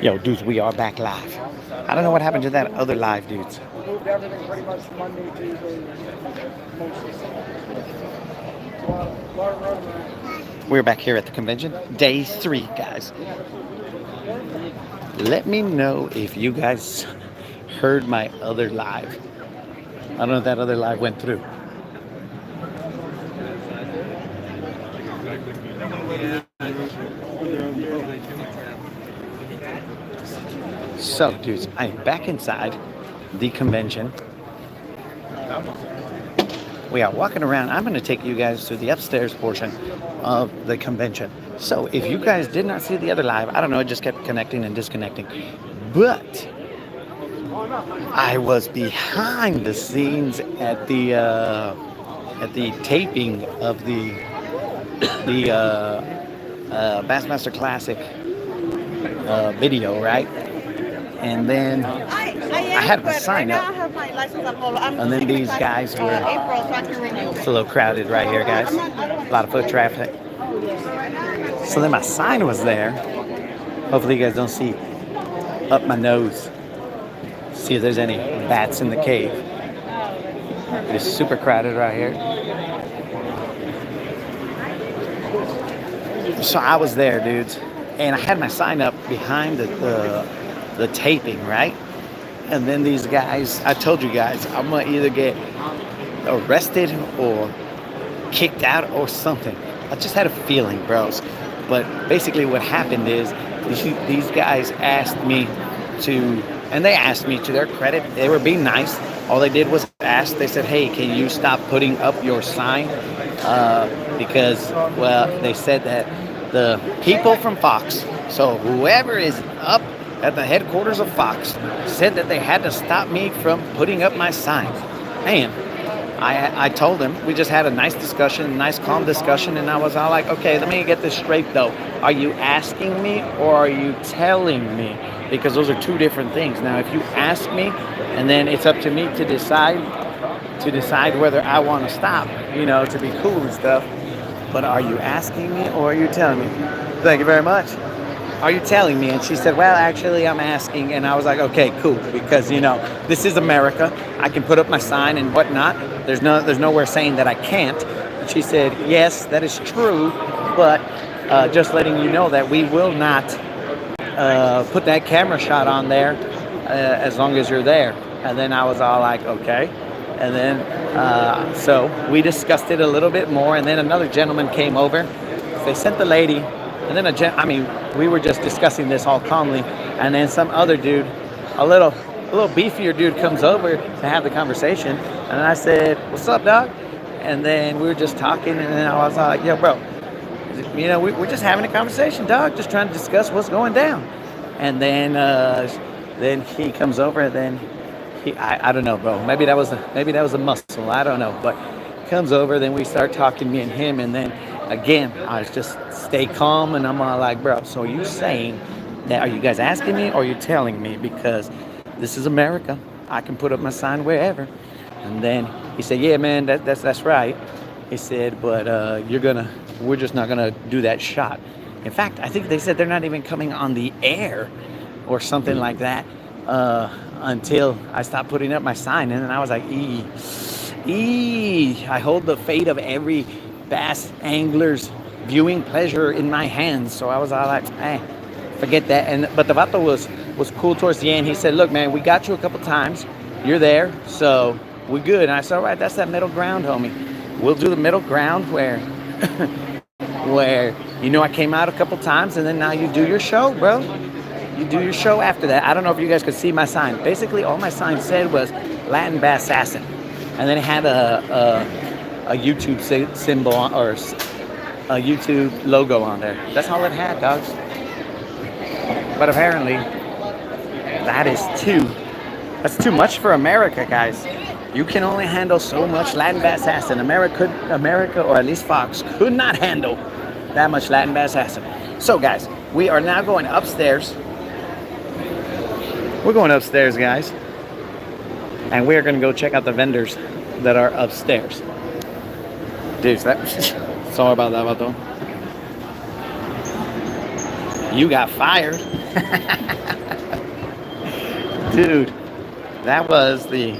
Yo, dudes, we are back live. I don't know what happened to that other live, dudes. Moved everything pretty much Monday, Tuesday, mostly. A lot of running around. We're back here at the convention. Day 3, guys. Let me know if you guys heard my other live. I don't know if that other live went through. So, dudes, I'm back inside the convention. We are walking around. I'm going to take you guys to the upstairs portion of the convention. So, if you guys did not see the other live, I don't know, it just kept connecting and disconnecting. But I was behind the scenes at the taping of the Bassmaster Classic video, right? And then I had to sign up. And then these guys were, it's a little crowded right here, guys. A lot of foot traffic. So then my sign was there. Hopefully you guys don't see up my nose. See if there's any bats in the cave. It's super crowded right here. So I was there, dudes. And I had my sign up behind the taping, right? And then these guys, I told you guys, I'm gonna either get arrested or kicked out or something. I just had a feeling, bros. But basically what happened is these guys asked me to, and they asked me, to their credit, they were being nice. All they did was ask, they said, hey, can you stop putting up your sign? Because, well, they said that the people from Fox, so whoever is up at the headquarters of Fox, said that they had to stop me from putting up my sign. And I told them, we just had a nice discussion, nice calm discussion, and I was all like, okay, let me get this straight though. Are you asking me or are you telling me? Because those are two different things. Now, if you ask me, and then it's up to me to decide whether I want to stop, to be cool and stuff. But are you asking me or are you telling me? Thank you very much. Are you telling me? And she said, well, actually, I'm asking. And I was like, okay, cool. Because, this is America. I can put up my sign and whatnot. There's nowhere saying that I can't. And she said, yes, that is true. But just letting you know that we will not put that camera shot on there as long as you're there. And then I was all like, okay. And then, so we discussed it a little bit more. And then another gentleman came over. They sent the lady. And then we were just discussing this all calmly. And then some other dude, a little beefier dude, comes over to have the conversation. And I said, what's up, dog? And then we were just talking. And then I was like, yo, bro, we're just having a conversation, dog. Just trying to discuss what's going down. And then he comes over. And then I don't know, bro. Maybe that was a muscle. I don't know. But comes over. Then we start talking, me and him. And then again, I was just stay calm, and I'm all like, bro, so are you saying that, are you guys asking me or are you telling me? Because this is America. I can put up my sign wherever. And then he said, yeah, man, that's right. He said, but we're just not gonna do that shot. In fact, I think they said they're not even coming on the air or something like that until I stop putting up my sign. And then I was like, I hold the fate of every bass angler's viewing pleasure in my hands. So I was all like, forget that. But the vato was cool towards the end. He said, look, man, we got you a couple times. You're there, so we're good. And I said, all right, that's that middle ground, homie. We'll do the middle ground where I came out a couple times, and then now you do your show, bro. You do your show after that. I don't know if you guys could see my sign. Basically, all my sign said was Latin Bass Assassin. And then it had a YouTube symbol or a YouTube logo on there. That's all it had, dogs. But apparently, that's too much for America, guys. You can only handle so much Latin Bass Assassin. America, or at least Fox, could not handle that much Latin Bass Assassin. So, guys, we are now going upstairs. We're going upstairs, guys. And we're going to go check out the vendors that are upstairs. Dude, sorry about that, vato. You got fired. Dude, that was the.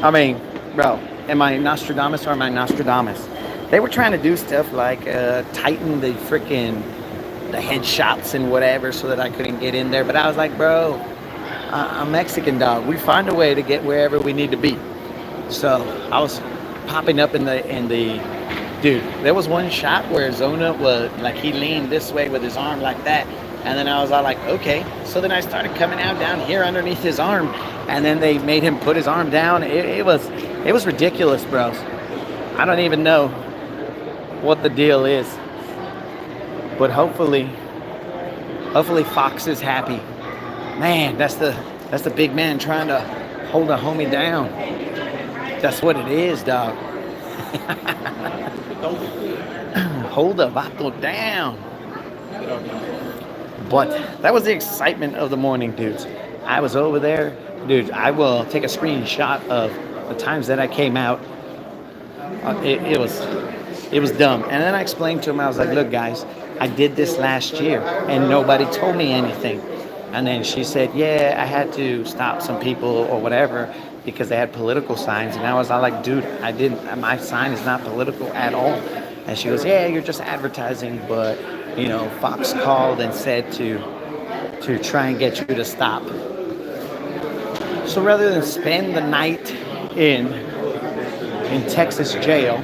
I mean, bro, am I Nostradamus or am I Nostradamus? They were trying to do stuff like tighten the freaking the headshots and whatever so that I couldn't get in there. But I was like, bro, I'm Mexican, dog. We find a way to get wherever we need to be. So I was popping up in the dude. There was one shot where Zona was like he leaned this way with his arm like that, and then I was all like, okay. So then I started coming out down here underneath his arm, and then they made him put his arm down. It was ridiculous, bros. I don't even know what the deal is, but hopefully Fox is happy. Man, that's the big man trying to hold a homie down. That's what it is, dog. Hold the vato down. But that was the excitement of the morning, dudes. I was over there. Dude, I will take a screenshot of the times that I came out. It was dumb. And then I explained to him, I was like, look, guys, I did this last year and nobody told me anything. And then she said, yeah, I had to stop some people or whatever because they had political signs. And I was all like, dude, my sign is not political at all. And she goes, yeah, you're just advertising, but you know, Fox called and said to try and get you to stop. So rather than spend the night in Texas jail,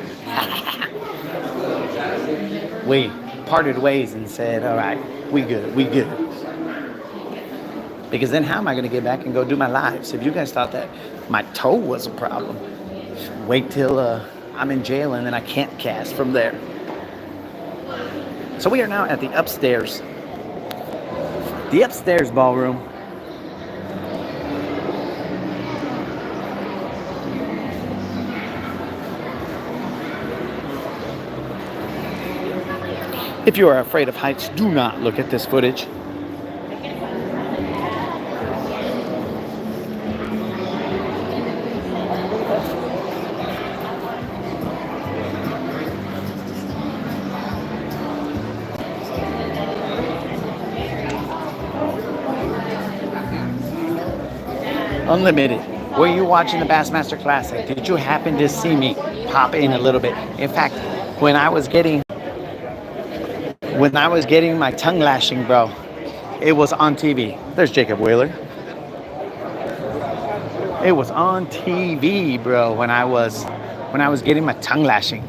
we parted ways and said, all right, we good. Because then how am I going to get back and go do my lives? If you guys thought that my toe was a problem, wait till I'm in jail and then I can't cast from there. So we are now at the upstairs ballroom. If you are afraid of heights, do not look at this footage. Unlimited. Were you watching the Bassmaster Classic? Did you happen to see me pop in a little bit? In fact, when I was getting my tongue lashing, bro, it was on TV. There's Jacob Wheeler. It was on TV, bro, when I was getting my tongue lashing.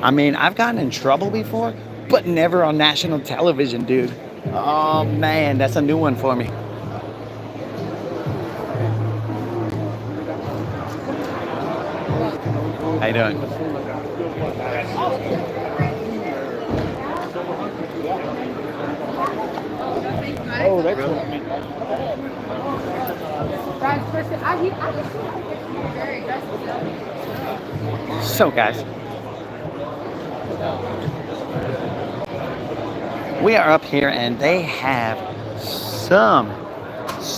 I mean, I've gotten in trouble before, but never on national television, dude. Oh man, that's a new one for me. How you doing? Oh, that's what I mean. So guys, we are up here and they have some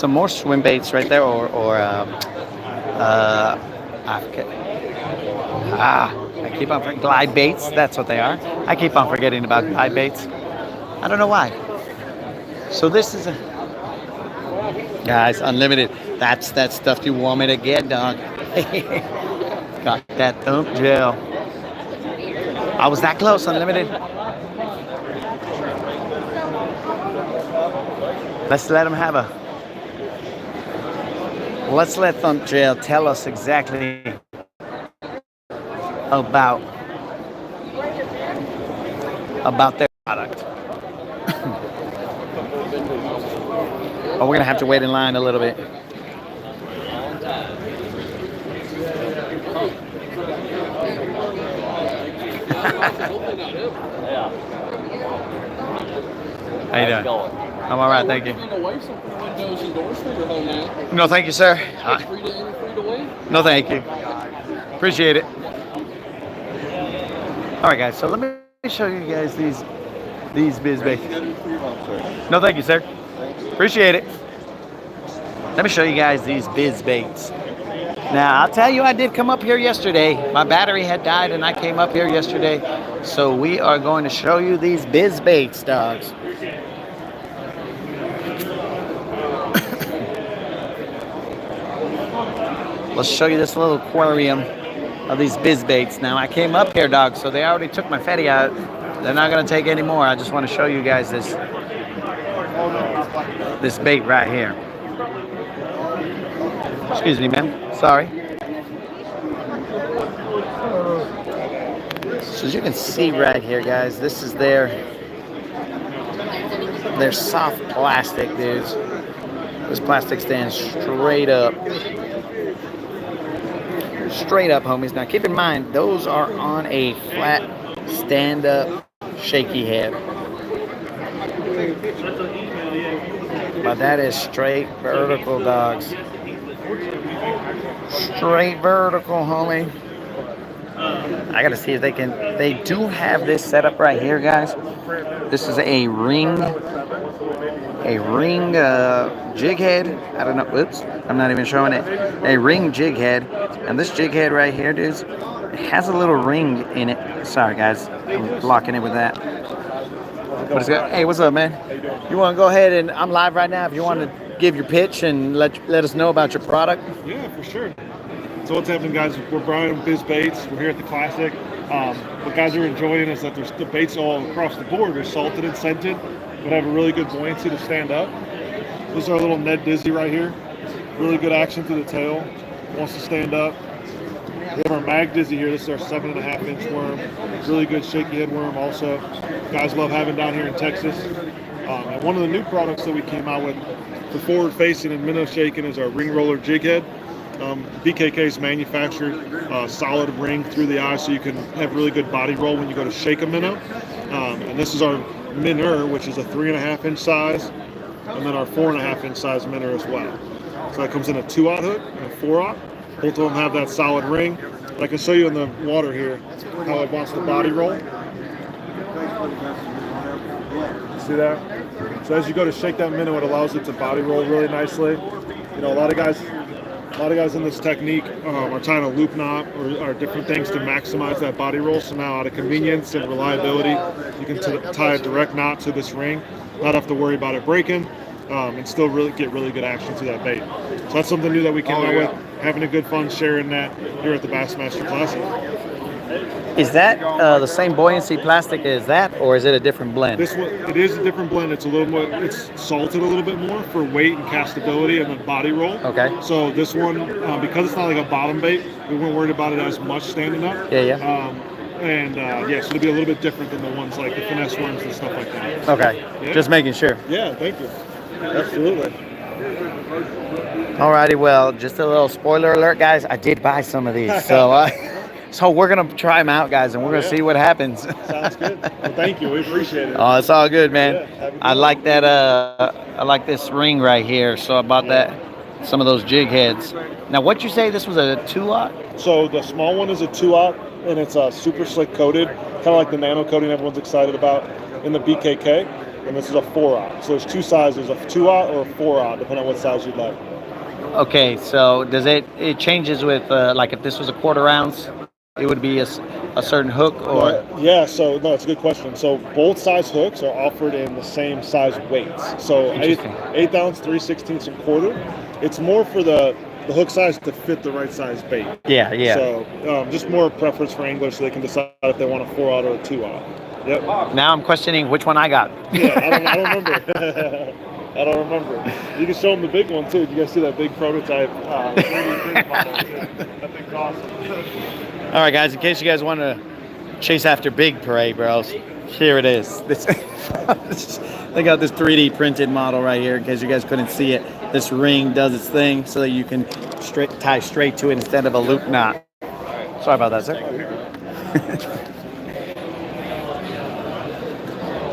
more swim baits right there I keep on forgetting glide baits. That's what they are. I keep on forgetting about glide baits. I don't know why. So this is guys, unlimited. That's that stuff you want me to get, dog. Got that thump gel. I was that close, unlimited. Let's let Thump Gel tell us exactly about their product. Oh, we're gonna have to wait in line a little bit. How you doing? I'm all right, thank you. No, thank you, sir. No, thank you. Appreciate it. All right, guys. So let me show you guys these Biz Baits. No, thank you, sir. Appreciate it. Let me show you guys these Biz Baits. Now, I'll tell you, I did come up here yesterday. My battery had died, and I came up here yesterday. So we are going to show you these Biz Baits, dogs. Let's show you this little aquarium of these Biz Baits. Now, I came up here, dog, so they already took my Fetty out. They're not going to take any more. I just want to show you guys this bait right here. Excuse me, ma'am. Sorry. So as you can see right here, guys, this is their soft plastic, dudes. This plastic stands straight up. Straight up, homies. Now, keep in mind, those are on a flat, stand-up, shaky head. But that is straight vertical, dogs. Straight vertical, homie. I gotta see if they can. They do have this set up right here, guys. This is a ring jig head. I don't know. Oops, I'm not even showing it. A ring jig head, and this jig head right here, dudes, it has a little ring in it. Sorry, guys, I'm blocking it with that. But it's got, hey, what's up, man? You want to go ahead and I'm live right now. If you want to give your pitch and let us know about your product. Yeah, for sure. So what's happening, guys? We're Brian with Biz Baits. We're here at the Classic. What guys are enjoying is that there's the baits all across the board. They're salted and scented, but have a really good buoyancy to stand up. This is our little Ned Dizzy right here. Really good action to the tail. Wants to stand up. We have our Mag Dizzy here. This is our 7.5-inch worm. Really good shaky head worm also. Guys love having down here in Texas. And one of the new products that we came out with for forward facing and minnow shaking is our ring roller jig head. BKK's manufactured solid ring through the eye so you can have really good body roll when you go to shake a minnow. And this is our minnow, which is a 3.5-inch size, and then our 4.5-inch size minnow as well. So that comes in a 2/0 hook and a 4/0. Both of them have that solid ring. I can show you in the water here how it wants the body roll. See that? So as you go to shake that minnow, it allows it to body roll really nicely. You know, a lot of guys in this technique are trying to loop knot or different things to maximize that body roll. So now, out of convenience and reliability, you can tie a direct knot to this ring, not have to worry about it breaking, and still get really good action to that bait. So that's something new that we came out with. Having a good fun sharing that here at the Bassmaster Classic. Is that the same buoyancy plastic as that, or is it a different blend? This one, it is a different blend. It's a little more, it's salted a little bit more for weight and castability and then body roll. Okay. So this one, because it's not like a bottom bait, we weren't worried about it as much standing up. Yeah. So it'll be a little bit different than the ones like the finesse worms and stuff like that. Okay. Yeah. Just making sure. Yeah, thank you. Absolutely. Alrighty, well, just a little spoiler alert, guys. I did buy some of these, so we're gonna try them out, guys, and we're gonna see what happens. Sounds good. Well, thank you. We appreciate it. Oh, it's all good, man. Yeah, I like that. I like this ring right here, so I bought that. Some of those jig heads. Now, what you say? This was a 2/0? So the small one is a 2/0, and it's super slick coated, kind of like the nano coating everyone's excited about in the BKK. And this is a 4/0. So there's two sizes, a 2/0 or a 4/0, depending on what size you'd like. Okay, so does it changes with like if this was a 1/4 ounce, it would be a certain hook or? Yeah, so no, it's a good question. So both size hooks are offered in the same size weights. So 8 ounce, 3/16 and 1/4. It's more for the hook size to fit the right size bait. Yeah. So just more preference for anglers so they can decide if they want a 4/0 or a 2/0. Yep. Now I'm questioning which one I got. Yeah, I don't remember. I don't remember. You can show them the big one too. You guys see that big prototype? 3D print model. That thing's awesome. All right, guys. In case you guys want to chase after big prey, bros, here it is. They got this 3D printed model right here. In case you guys couldn't see it, this ring does its thing so that you can tie straight to it instead of a loop knot. Sorry about that, sir.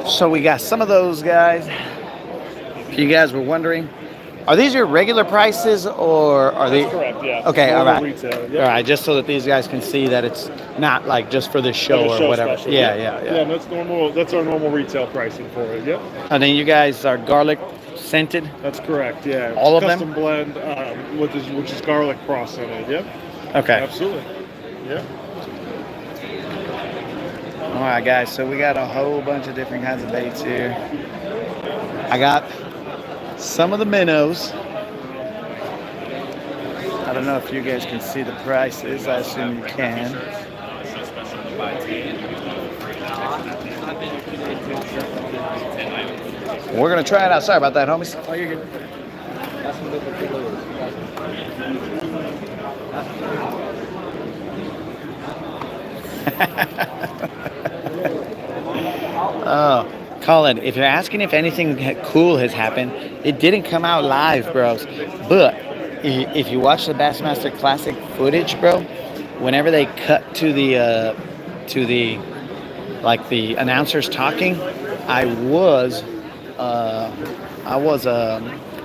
So we got some of those, guys. If you guys were wondering, are these your regular prices or are they? That's correct, yeah. Okay, all right. Retail, yep. All right, just so that these guys can see that it's not like just for the show or whatever. Special, Yeah. Yeah, that's normal. That's our normal retail pricing for it. Yep. And then you guys are garlic scented. That's correct. Yeah. All of them? Custom blend, which is garlic cross scented. Yep. Okay. Absolutely. Yep. All right, guys. So we got a whole bunch of different kinds of baits here. I got some of the minnows. I don't know if you guys can see the prices. I assume you can. We're gonna try it out. Sorry about that, homies. Oh, you're good. Oh, Colin, if you're asking if anything cool has happened, it didn't come out live, bros. But if you watch the Bassmaster Classic footage, bro, whenever they cut to the like the announcers talking, well,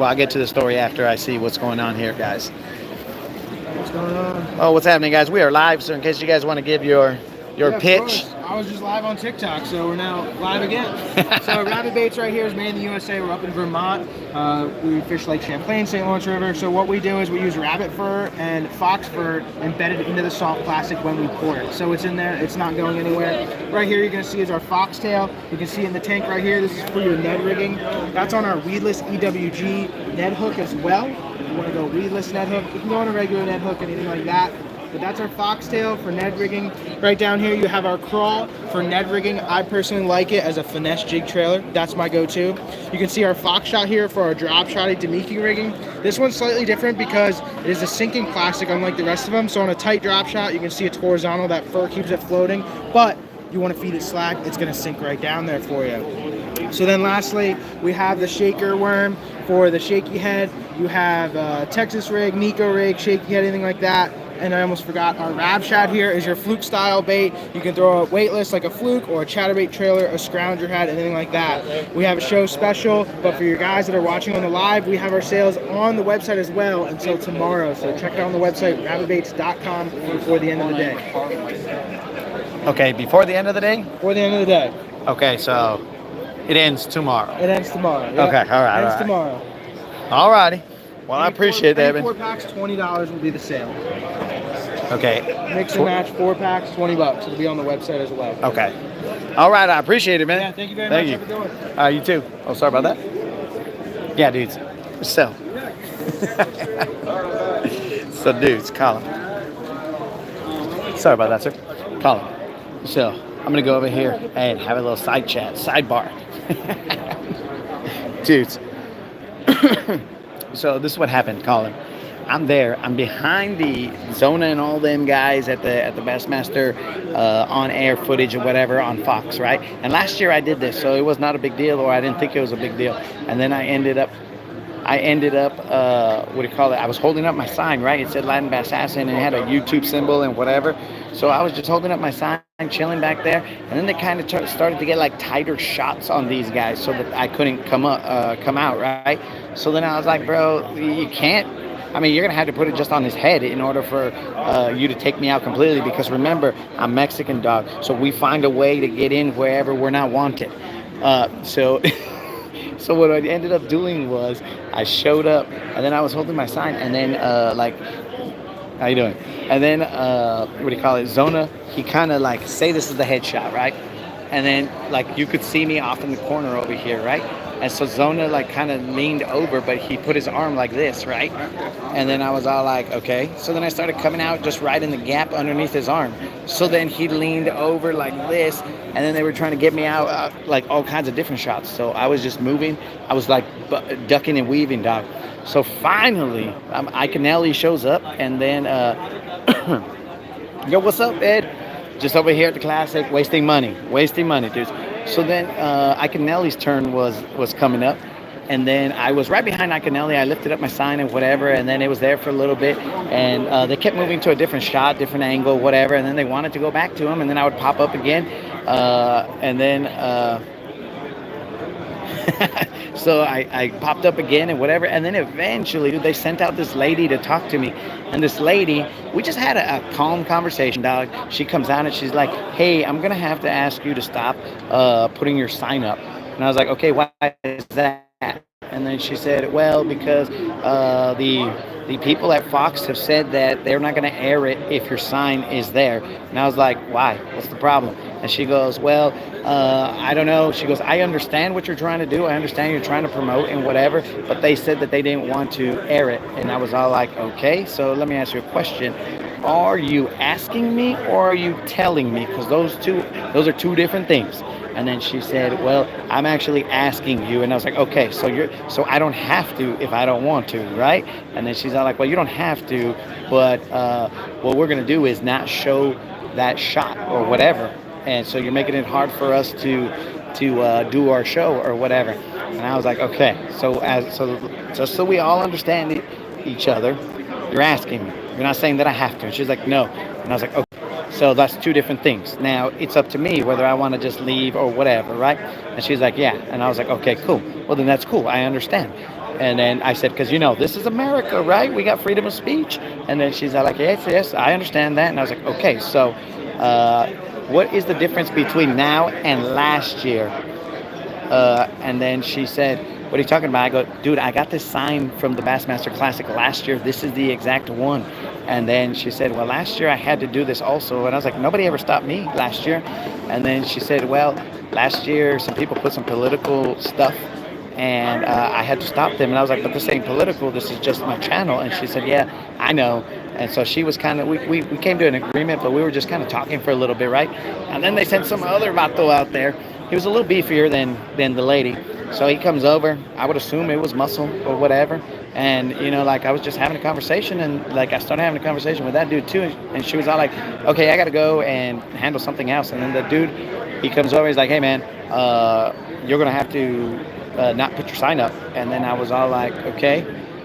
I'll get to the story after I see what's going on here, guys. What's going on? Oh, what's happening, guys? We are live, so in case you guys want to give your Yeah, of pitch. course. I was just live on TikTok, so we're now live again. So Rabbit Baits right here is made in the USA. We're up in Vermont. We fish Lake Champlain, St. Lawrence River. So what we do is we use rabbit fur and fox fur embedded into the salt plastic when we pour it. So it's in there. It's not going anywhere. Right here you're going to see is our foxtail. You can see in the tank right here. This is for your Ned rigging. That's on our weedless EWG Ned hook as well. If you want to go weedless Ned hook, you can go on a regular Ned hook, anything like that. But that's our foxtail for Ned rigging. Right down here you have our crawl for Ned rigging. I personally like it as a finesse jig trailer. That's my go-to. You can see our fox shot here for our drop shotty Demiki rigging. This one's slightly different because it is a sinking plastic unlike the rest of them. So on a tight drop shot you can see it's horizontal. That fur keeps it floating. But you want to feed it slack, it's going to sink right down there for you. So then lastly, we have the shaker worm for the shaky head. You have Texas rig, Nico rig, shaky head, anything like that. And I almost forgot, our rab shad here is your fluke style bait. You can throw it weightless like a fluke or a chatterbait trailer, a scrounger head, anything like that. We have a show special, but for your guys that are watching on the live, we have our sales on the website as well until tomorrow. So check it out on the website, rabbitbaits.com, before the end of the day. Okay, before the end of the day? Before the end of the day. Okay, so it ends tomorrow. It ends tomorrow. Yep. Okay, all right. It ends all right. tomorrow. All righty. Well, I appreciate that, Any man. 4 packs, $20 will be the sale. Okay. Mix and match, 4 packs, $20. It'll be on the website as well. Okay. All right, I appreciate it, man. Yeah, thank you very Thank much. you. Have a good one. You too. Oh, sorry about that. Yeah, dudes. So. So, dudes, Colin. Sorry about that, sir. Colin. So, I'm going to go over here and have a little side chat, sidebar. Dudes. So, this is what happened, Colin. I'm there. I'm behind the Zona and all them guys at the Bassmaster on-air footage or whatever on Fox, right? And last year I did this, so it was not a big deal, or I didn't think it was a big deal. And then I ended up, what do you call it? I was holding up my sign, right? It said Latin Bass Assassin, and it had a YouTube symbol and whatever. So I was just holding up my sign, chilling back there, and then they kind of started to get like tighter shots on these guys, so that I couldn't come out, right? So then I was like, bro, you can't. I mean, you're going to have to put it just on his head in order for you to take me out completely, because remember, I'm Mexican, dog. So we find a way to get in wherever we're not wanted. So what I ended up doing was I showed up, and then I was holding my sign, and then like, how you doing? And then, what do you call it? Zona, he kind of like, say this is the headshot, right? And then like you could see me off in the corner over here, right? And so Zona like kind of leaned over, but he put his arm like this, right? And then I was all like, okay. So then I started coming out just right in the gap underneath his arm. So then he leaned over like this, and then they were trying to get me out like all kinds of different shots. So I was just moving. I was like ducking and weaving, dog. So finally, Iconelli shows up, and then, yo, what's up, Ed? Just over here at the Classic, wasting money, dudes. So then Iconelli's turn was coming up, and then I was right behind Iconelli. I lifted up my sign and whatever, and then it was there for a little bit, and they kept moving to a different shot, different angle, whatever, and then they wanted to go back to him, and then I would pop up again, and then so I popped up again and whatever, and then eventually they sent out this lady to talk to me. And this lady, we just had a calm conversation, dog. She comes out and she's like, hey, I'm gonna have to ask you to stop putting your sign up. And I was like, okay, why is that? And then she said, well, because the people at Fox have said that they're not going to air it if your sign is there. And I was like, why? What's the problem? And she goes, well, I don't know. She goes, I understand what you're trying to do. I understand you're trying to promote and whatever, but they said that they didn't want to air it. And I was all like, okay, so let me ask you a question. Are you asking me or are you telling me? Because those are two different things. And then she said, well, I'm actually asking you. And I was like, okay, so I don't have to if I don't want to, right? And then she's all like, well, you don't have to, but what we're going to do is not show that shot or whatever. And so you're making it hard for us to do our show or whatever. And I was like, okay, so just so we all understand each other, you're asking me. You're not saying that I have to. And she's like, no. And I was like, okay. So that's two different things. Now it's up to me whether I want to just leave or whatever, right? And she's like, yeah. And I was like, okay, cool. Well, then that's cool. I understand. And then I said, because this is America, right? We got freedom of speech. And then she's like, yes, I understand that. And I was like, okay, so what is the difference between now and last year? And then she said, what are you talking about? I go, dude, I got this sign from the Bassmaster Classic last year. This is the exact one. And then she said, well, last year I had to do this also. And I was like, nobody ever stopped me last year. And then she said, well, last year some people put some political stuff and I had to stop them. And I was like, but this ain't political. This is just my channel. And she said, yeah, I know. And so she was kind of, we came to an agreement, but we were just kind of talking for a little bit, right? And then they sent some other vato out there. He was a little beefier than the lady. So he comes over. I would assume it was muscle or whatever. And, I was just having a conversation. And, I started having a conversation with that dude, too. And she was all like, okay, I got to go and handle something else. And then the dude, he comes over. He's like, hey, man, you're going to have to not put your sign up. And then I was all like, okay,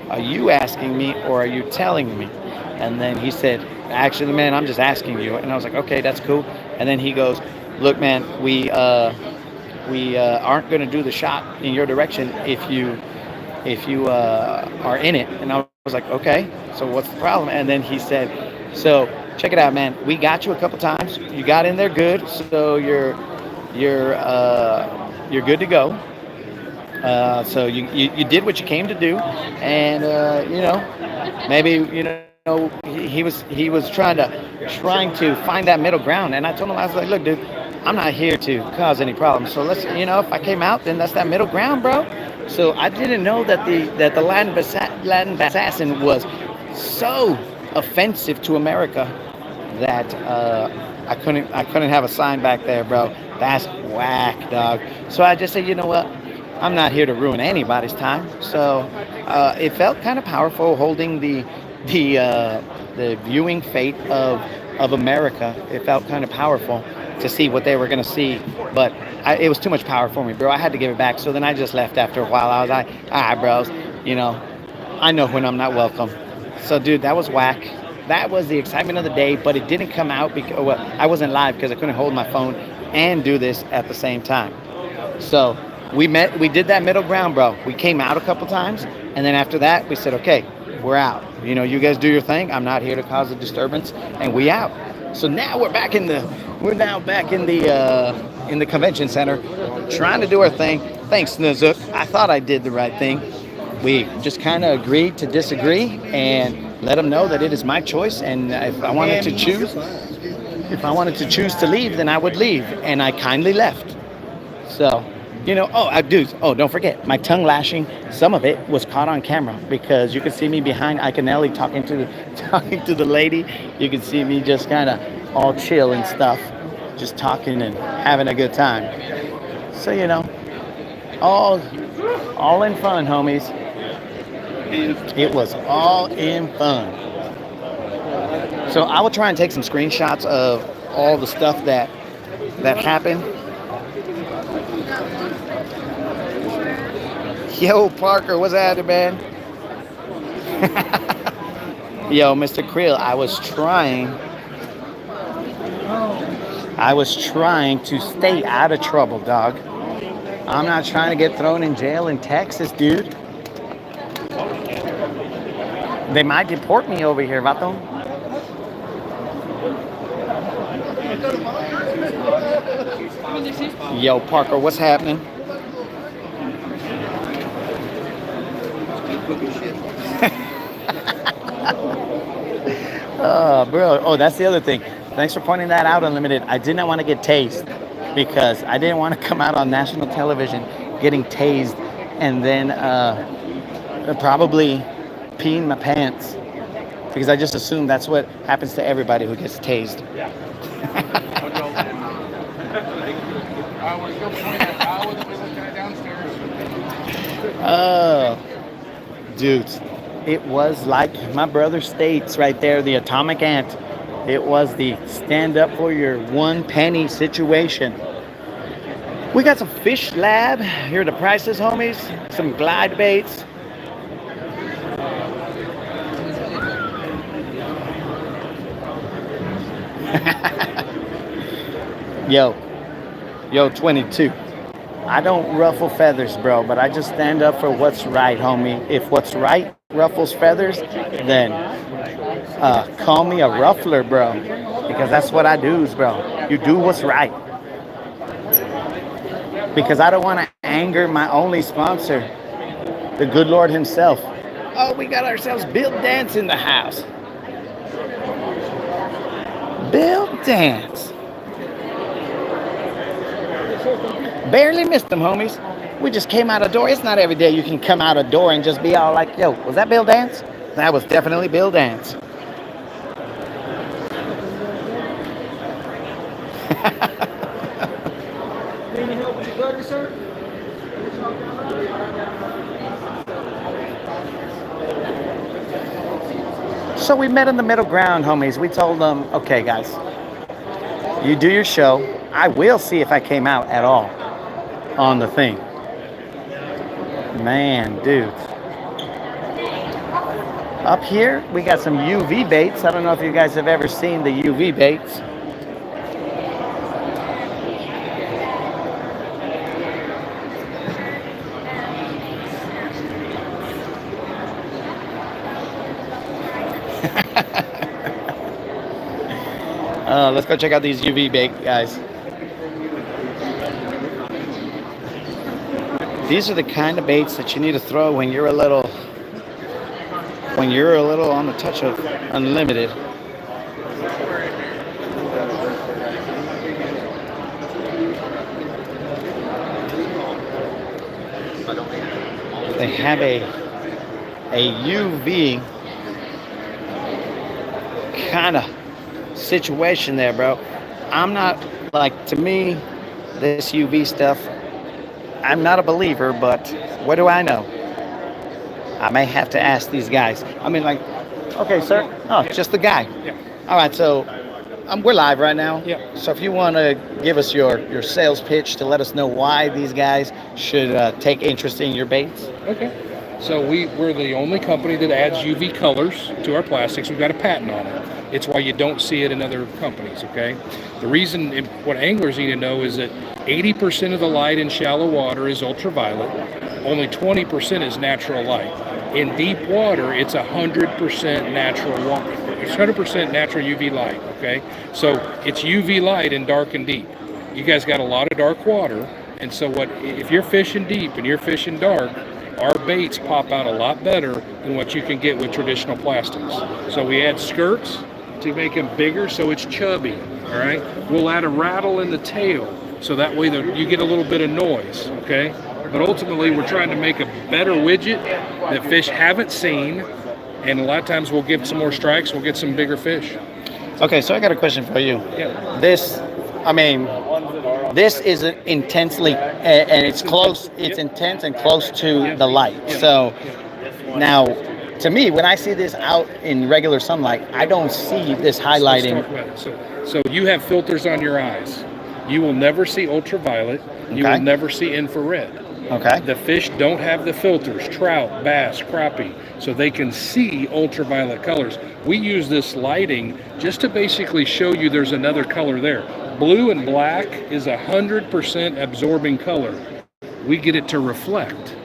are you asking me or are you telling me? And then he said, actually, man, I'm just asking you. And I was like, okay, that's cool. And then he goes, look, man, we aren't going to do the shot in your direction if you are in it. And I was like, okay, so what's the problem? And then he said, so check it out, man. We got you a couple times. You got in there good, so you're good to go. So you did what you came to do, and maybe he was trying to find that middle ground. And I told him, I was like, look, dude, I'm not here to cause any problems. So let's, if I came out, then that's that middle ground, bro. So I didn't know that the Latin assassin was so offensive to America that I couldn't have a sign back there, bro. That's whack, dog. So I just said, you know what? I'm not here to ruin anybody's time. So it felt kind of powerful holding the viewing fate of America. It felt kind of powerful to see what they were going to see, but it was too much power for me, bro. I had to give it back. So then I just left after a while. I was like, all right, bros, I know when I'm not welcome. So, dude, that was whack. That was the excitement of the day, but it didn't come out because, well, I wasn't live because I couldn't hold my phone and do this at the same time. So we did that middle ground, bro. We came out a couple times, and then after that, we said, okay, we're out. You guys do your thing. I'm not here to cause a disturbance, and we out. So now we're back in the convention center, trying to do our thing. Thanks, Nazook. I thought I did the right thing. We just kind of agreed to disagree and let them know that it is my choice. And if I wanted to choose to leave, then I would leave. And I kindly left. So, don't forget, my tongue lashing, some of it was caught on camera because you can see me behind Iconelli talking to the lady. You can see me just kind of all chill and stuff, just talking and having a good time. So, all in fun, homies. It was all in fun. So I will try and take some screenshots of all the stuff that happened. Yo, Parker, what's happening, man? Yo, Mr. Creel, I was trying to stay out of trouble, dog. I'm not trying to get thrown in jail in Texas, dude. They might deport me over here, vato. Yo, Parker, what's happening? Oh, bro. Oh, that's the other thing. Thanks for pointing that out, Unlimited. I did not want to get tased because I didn't want to come out on national television getting tased and then probably peeing my pants because I just assume that's what happens to everybody who gets tased. Oh, dudes, it was like my brother states right there, the atomic ant. It was the stand up for your 1 penny situation. We got some fish lab. Here are the prices, homies. Some glide baits. Yo, 22. I don't ruffle feathers, bro, but I just stand up for what's right, homie. If what's right ruffles feathers, then call me a ruffler, bro, because that's what I do, bro. You do what's right. Because I don't want to anger my only sponsor, the good Lord himself. Oh, we got ourselves Bill Dance in the house. Bill Dance. Barely missed them, homies. We just came out a door. It's not every day you can come out a door and just be all like, yo, was that Bill Dance? That was definitely Bill Dance. Any help with your butter, sir? So we met in the middle ground, homies. We told them, okay, guys, you do your show. I will see if I came out at all on the thing. Man, dude. Up here, we got some UV baits. I don't know if you guys have ever seen the UV baits. Let's go check out these UV bait guys. These are the kind of baits that you need to throw when you're a little on the touch of unlimited. They have a UV kind of situation there, bro. I'm not, like, to me, this UV stuff, I'm not a believer, but what do I know? I may have to ask these guys. I mean, like, okay, sir. Oh, just the guy. Yeah. All right, so we're live right now. Yeah. So if you want to give us your sales pitch to let us know why these guys should take interest in your baits. Okay. So we're the only company that adds UV colors to our plastics. We've got a patent on it. It's why you don't see it in other companies, okay? The reason, what anglers need to know is that 80% of the light in shallow water is ultraviolet. Only 20% is natural light. In deep water, it's 100% natural water. It's 100% natural UV light, okay? So it's UV light in dark and deep. You guys got a lot of dark water, and so if you're fishing deep and you're fishing dark, our baits pop out a lot better than what you can get with traditional plastics. So we add skirts to make them bigger so it's chubby, all right? We'll add a rattle in the tail so that way you get a little bit of noise, okay? But ultimately, we're trying to make a better widget that fish haven't seen, and a lot of times we'll get some more strikes, we'll get some bigger fish. Okay, so I got a question for you. Yeah. This is intensely, and it's close, it's intense and close to the light. So now, to me, when I see this out in regular sunlight, I don't see this highlighting. So you have filters on your eyes. You will never see ultraviolet. You will never see infrared. Okay. The fish don't have the filters, trout, bass, crappie, so they can see ultraviolet colors. We use this lighting just to basically show you there's another color there. Blue and black is 100% absorbing color. We get it to reflect.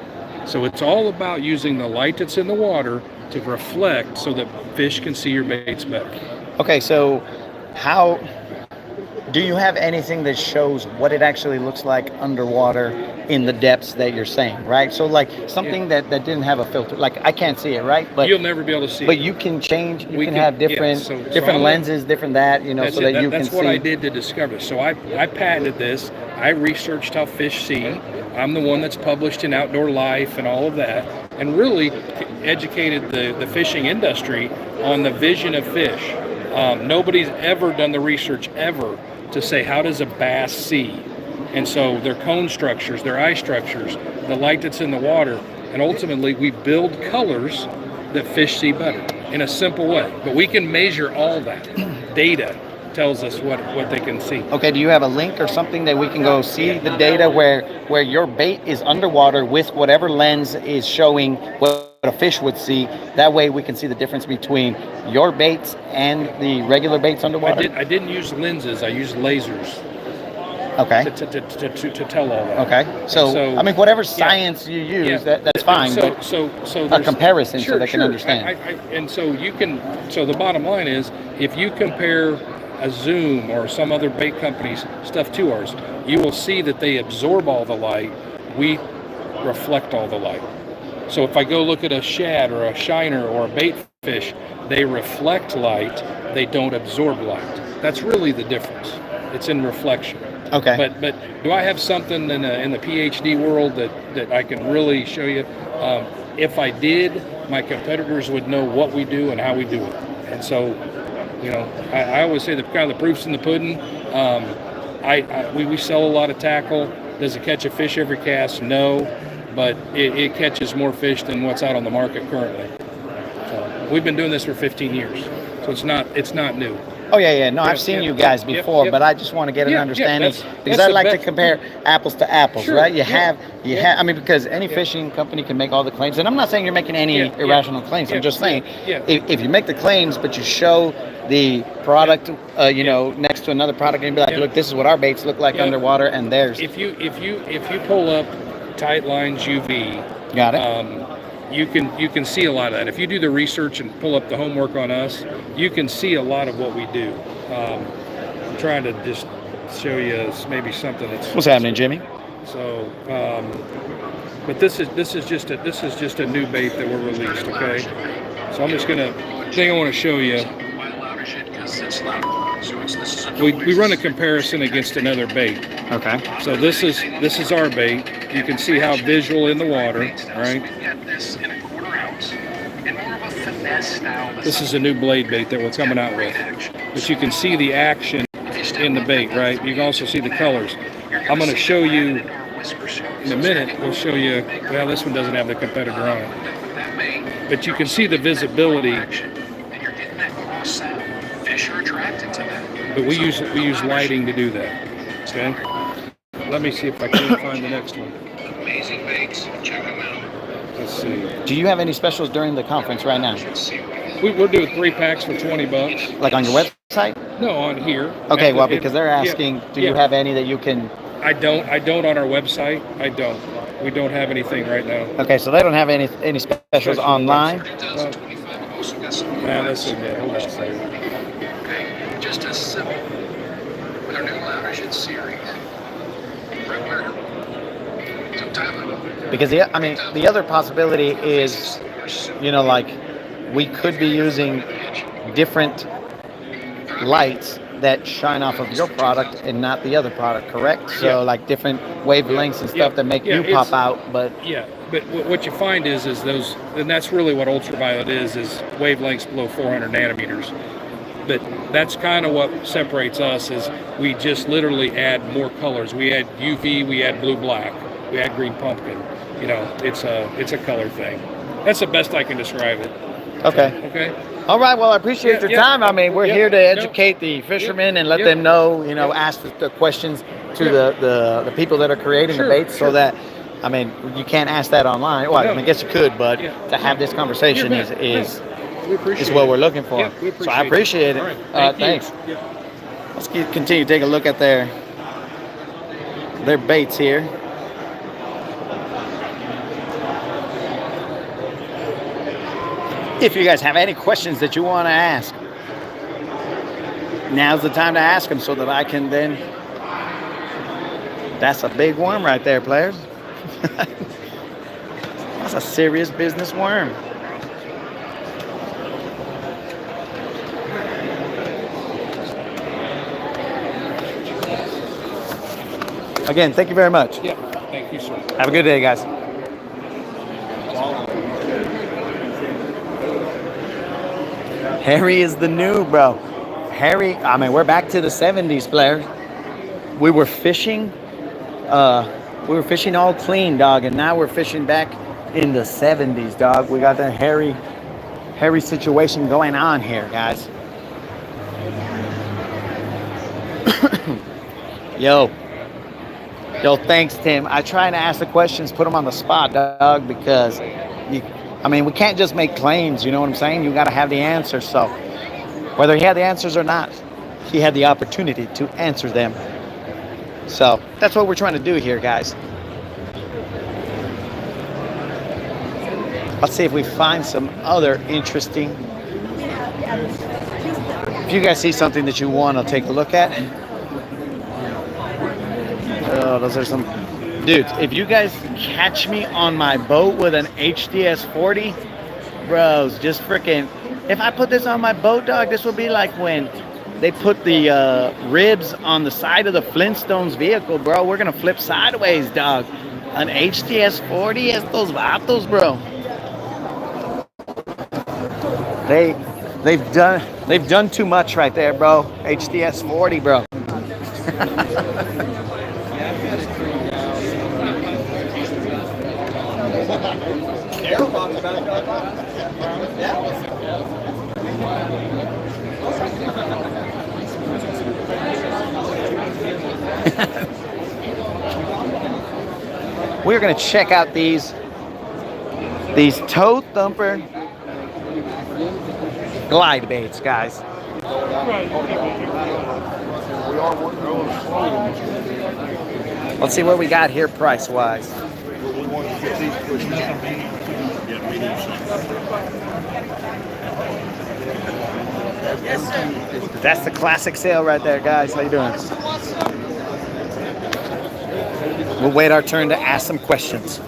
So it's all about using the light that's in the water to reflect so that fish can see your baits better. Okay, so how do you have anything that shows what it actually looks like underwater in the depths that you're saying, right? So like something that didn't have a filter, like I can't see it, right? But you'll never be able to see but it. you can change. You We can can- have yeah, different so different I'm lenses, different that, you know, That's so it. that you That's can what see. I did to discover this. So I patented this. I researched how fish see. I'm the one that's published in Outdoor Life and all of that, and really educated the fishing industry on the vision of fish. Nobody's ever done the research ever to say, how does a bass see? And so their cone structures, their eye structures, the light that's in the water, and ultimately we build colors that fish see better in a simple way. But we can measure all that. Data tells us what they can see. Okay, do you have a link or something that we can go see the data where your bait is underwater with whatever lens is showing what a fish would see? That way we can see the difference between your baits and the regular baits underwater? I didn't use lenses. I used lasers Okay. to tell all that. Okay. So I mean, whatever science you use, that's fine. So a there's comparison so sure, they can sure. understand. And so you can. So the bottom line is, if you compare a Zoom or some other bait company's stuff to ours, you will see that they absorb all the light. We reflect all the light. So if I go look at a shad or a shiner or a bait fish, they reflect light. They don't absorb light. That's really the difference. It's in reflection. Okay. But do I have something in the PhD world that I can really show you? If I did, my competitors would know what we do and how we do it. And so, you know, I always say the kind of the proof's in the pudding. We sell a lot of tackle. Does it catch a fish every cast? No, but it catches more fish than what's out on the market currently. So we've been doing this for 15 years, so it's not new. Oh yeah. No, I've seen you guys before, but I just want to get an understanding because I like to compare apples to apples, Sure, right? You have. I mean, because any fishing company can make all the claims, and I'm not saying you're making any irrational claims. I'm just saying, if you make the claims, but you show the product, next to another product, and be like, look, this is what our baits look like underwater, and theirs. If you pull up Tight Lines UV, Got it. You can see a lot of that. If you do the research and pull up the homework on us, you can see a lot of what we do. I'm trying to just show you maybe something that's What's happening, Jimmy? So, but this is just a new bait that we're released. Okay, so I'm just gonna thing I want to show you. We run a comparison against another bait. Okay. So this is our bait. You can see how visual in the water, right? This is a new blade bait that we're coming out with. But you can see the action in the bait, right? You can also see the colors. I'm going to show you in a minute. We'll show you. Well, this one doesn't have the competitor on it, but you can see the visibility. But we use lighting to do that. Okay. Let me see if I can find the next one. Amazing baits. Check them out. Let's see. Do you have any specials during the conference right now? We're doing 3 packs for $20. Like on your website? No, on here. Okay, well, because they're asking, do you have any that you can? I don't on our website. I don't. We don't have anything right now. Okay, so they don't have any specials online. Man, let's see. Hold on a second. Okay, just as simple with our new Lavish series. Right where? So Tyler. Because the other possibility is, like we could be using different lights that shine off of your product and not the other product, correct? So like different wavelengths and stuff that make you pop out, but but what you find is those, and that's really what ultraviolet is wavelengths below 400 nanometers. But that's kind of what separates us is we just literally add more colors. We add UV, we add blue black, we add green pumpkin. It's a color thing. That's the best I can describe it. Okay. Okay. All right. Well, I appreciate your time. I mean, we're here to educate the fishermen and let them know, ask the questions to the people that are creating the baits so that, you can't ask that online. Well, I guess you could, but to have this conversation is what we're looking for. So I appreciate it. Right. Thanks. Let's continue to take a look at their baits here. If you guys have any questions that you want to ask, now's the time to ask them so that I can then. That's a big worm right there, players. That's a serious business worm. Again, thank you very much. Yeah, thank you, sir. Have a good day, guys. Harry is the new, bro. Harry, I mean, we're back to the 70s, players. We were fishing all clean, dog, and now we're fishing back in the 70s, dog. We got the Harry situation going on here, guys. Yo, thanks, Tim. I try to ask the questions, put them on the spot, dog, because we can't just make claims, you know what I'm saying? You got to have the answers. So whether he had the answers or not, he had the opportunity to answer them. So that's what we're trying to do here, guys. Let's see if we find some other interesting. If you guys see something that you want to take a look at. Oh, those are some. Dude, if you guys catch me on my boat with an HDS 40, bros, just freaking. If I put this on my boat, dog, this will be like when they put the ribs on the side of the Flintstones vehicle, bro. We're gonna flip sideways, dog. An HDS 40, estos vatos, bro. They've done too much right there, bro. HDS 40, bro. We're gonna check out these toe thumper glide baits, guys. Let's see what we got here price wise. That's the classic sale right there, guys. How you doing? We'll wait our turn to ask some questions.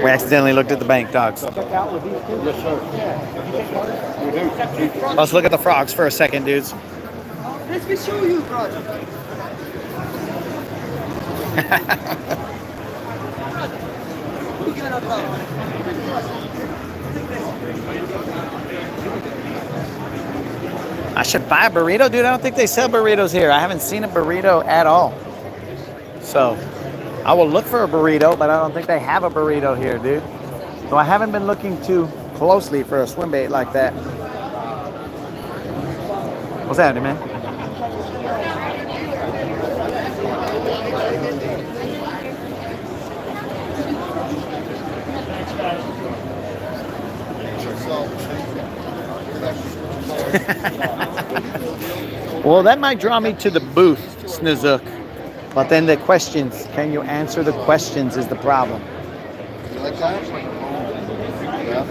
We accidentally looked at the bank, dogs. Let's look at the frogs for a second, dudes. Let me show you, brother. I should buy a burrito, dude. I don't think they sell burritos here. I haven't seen a burrito at all. So I will look for a burrito, but I don't think they have a burrito here, dude. So I haven't been looking too closely for a swim bait like that. What's happening, man? Well, that might draw me to the booth, Snizook. But then the questions, can you answer the questions is the problem. You like that? Yeah.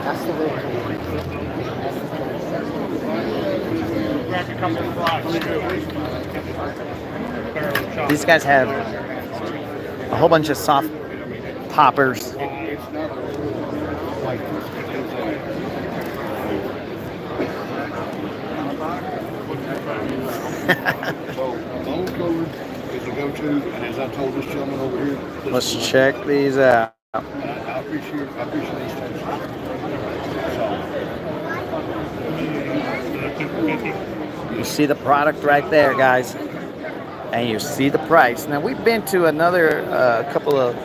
That's the way. These guys have a whole bunch of soft poppers. So, bone colored is the go-to, and as I told this gentleman over here, Let's check these out. I appreciate these things. You see the product right there, guys, and you see the price. Now we've been to another couple of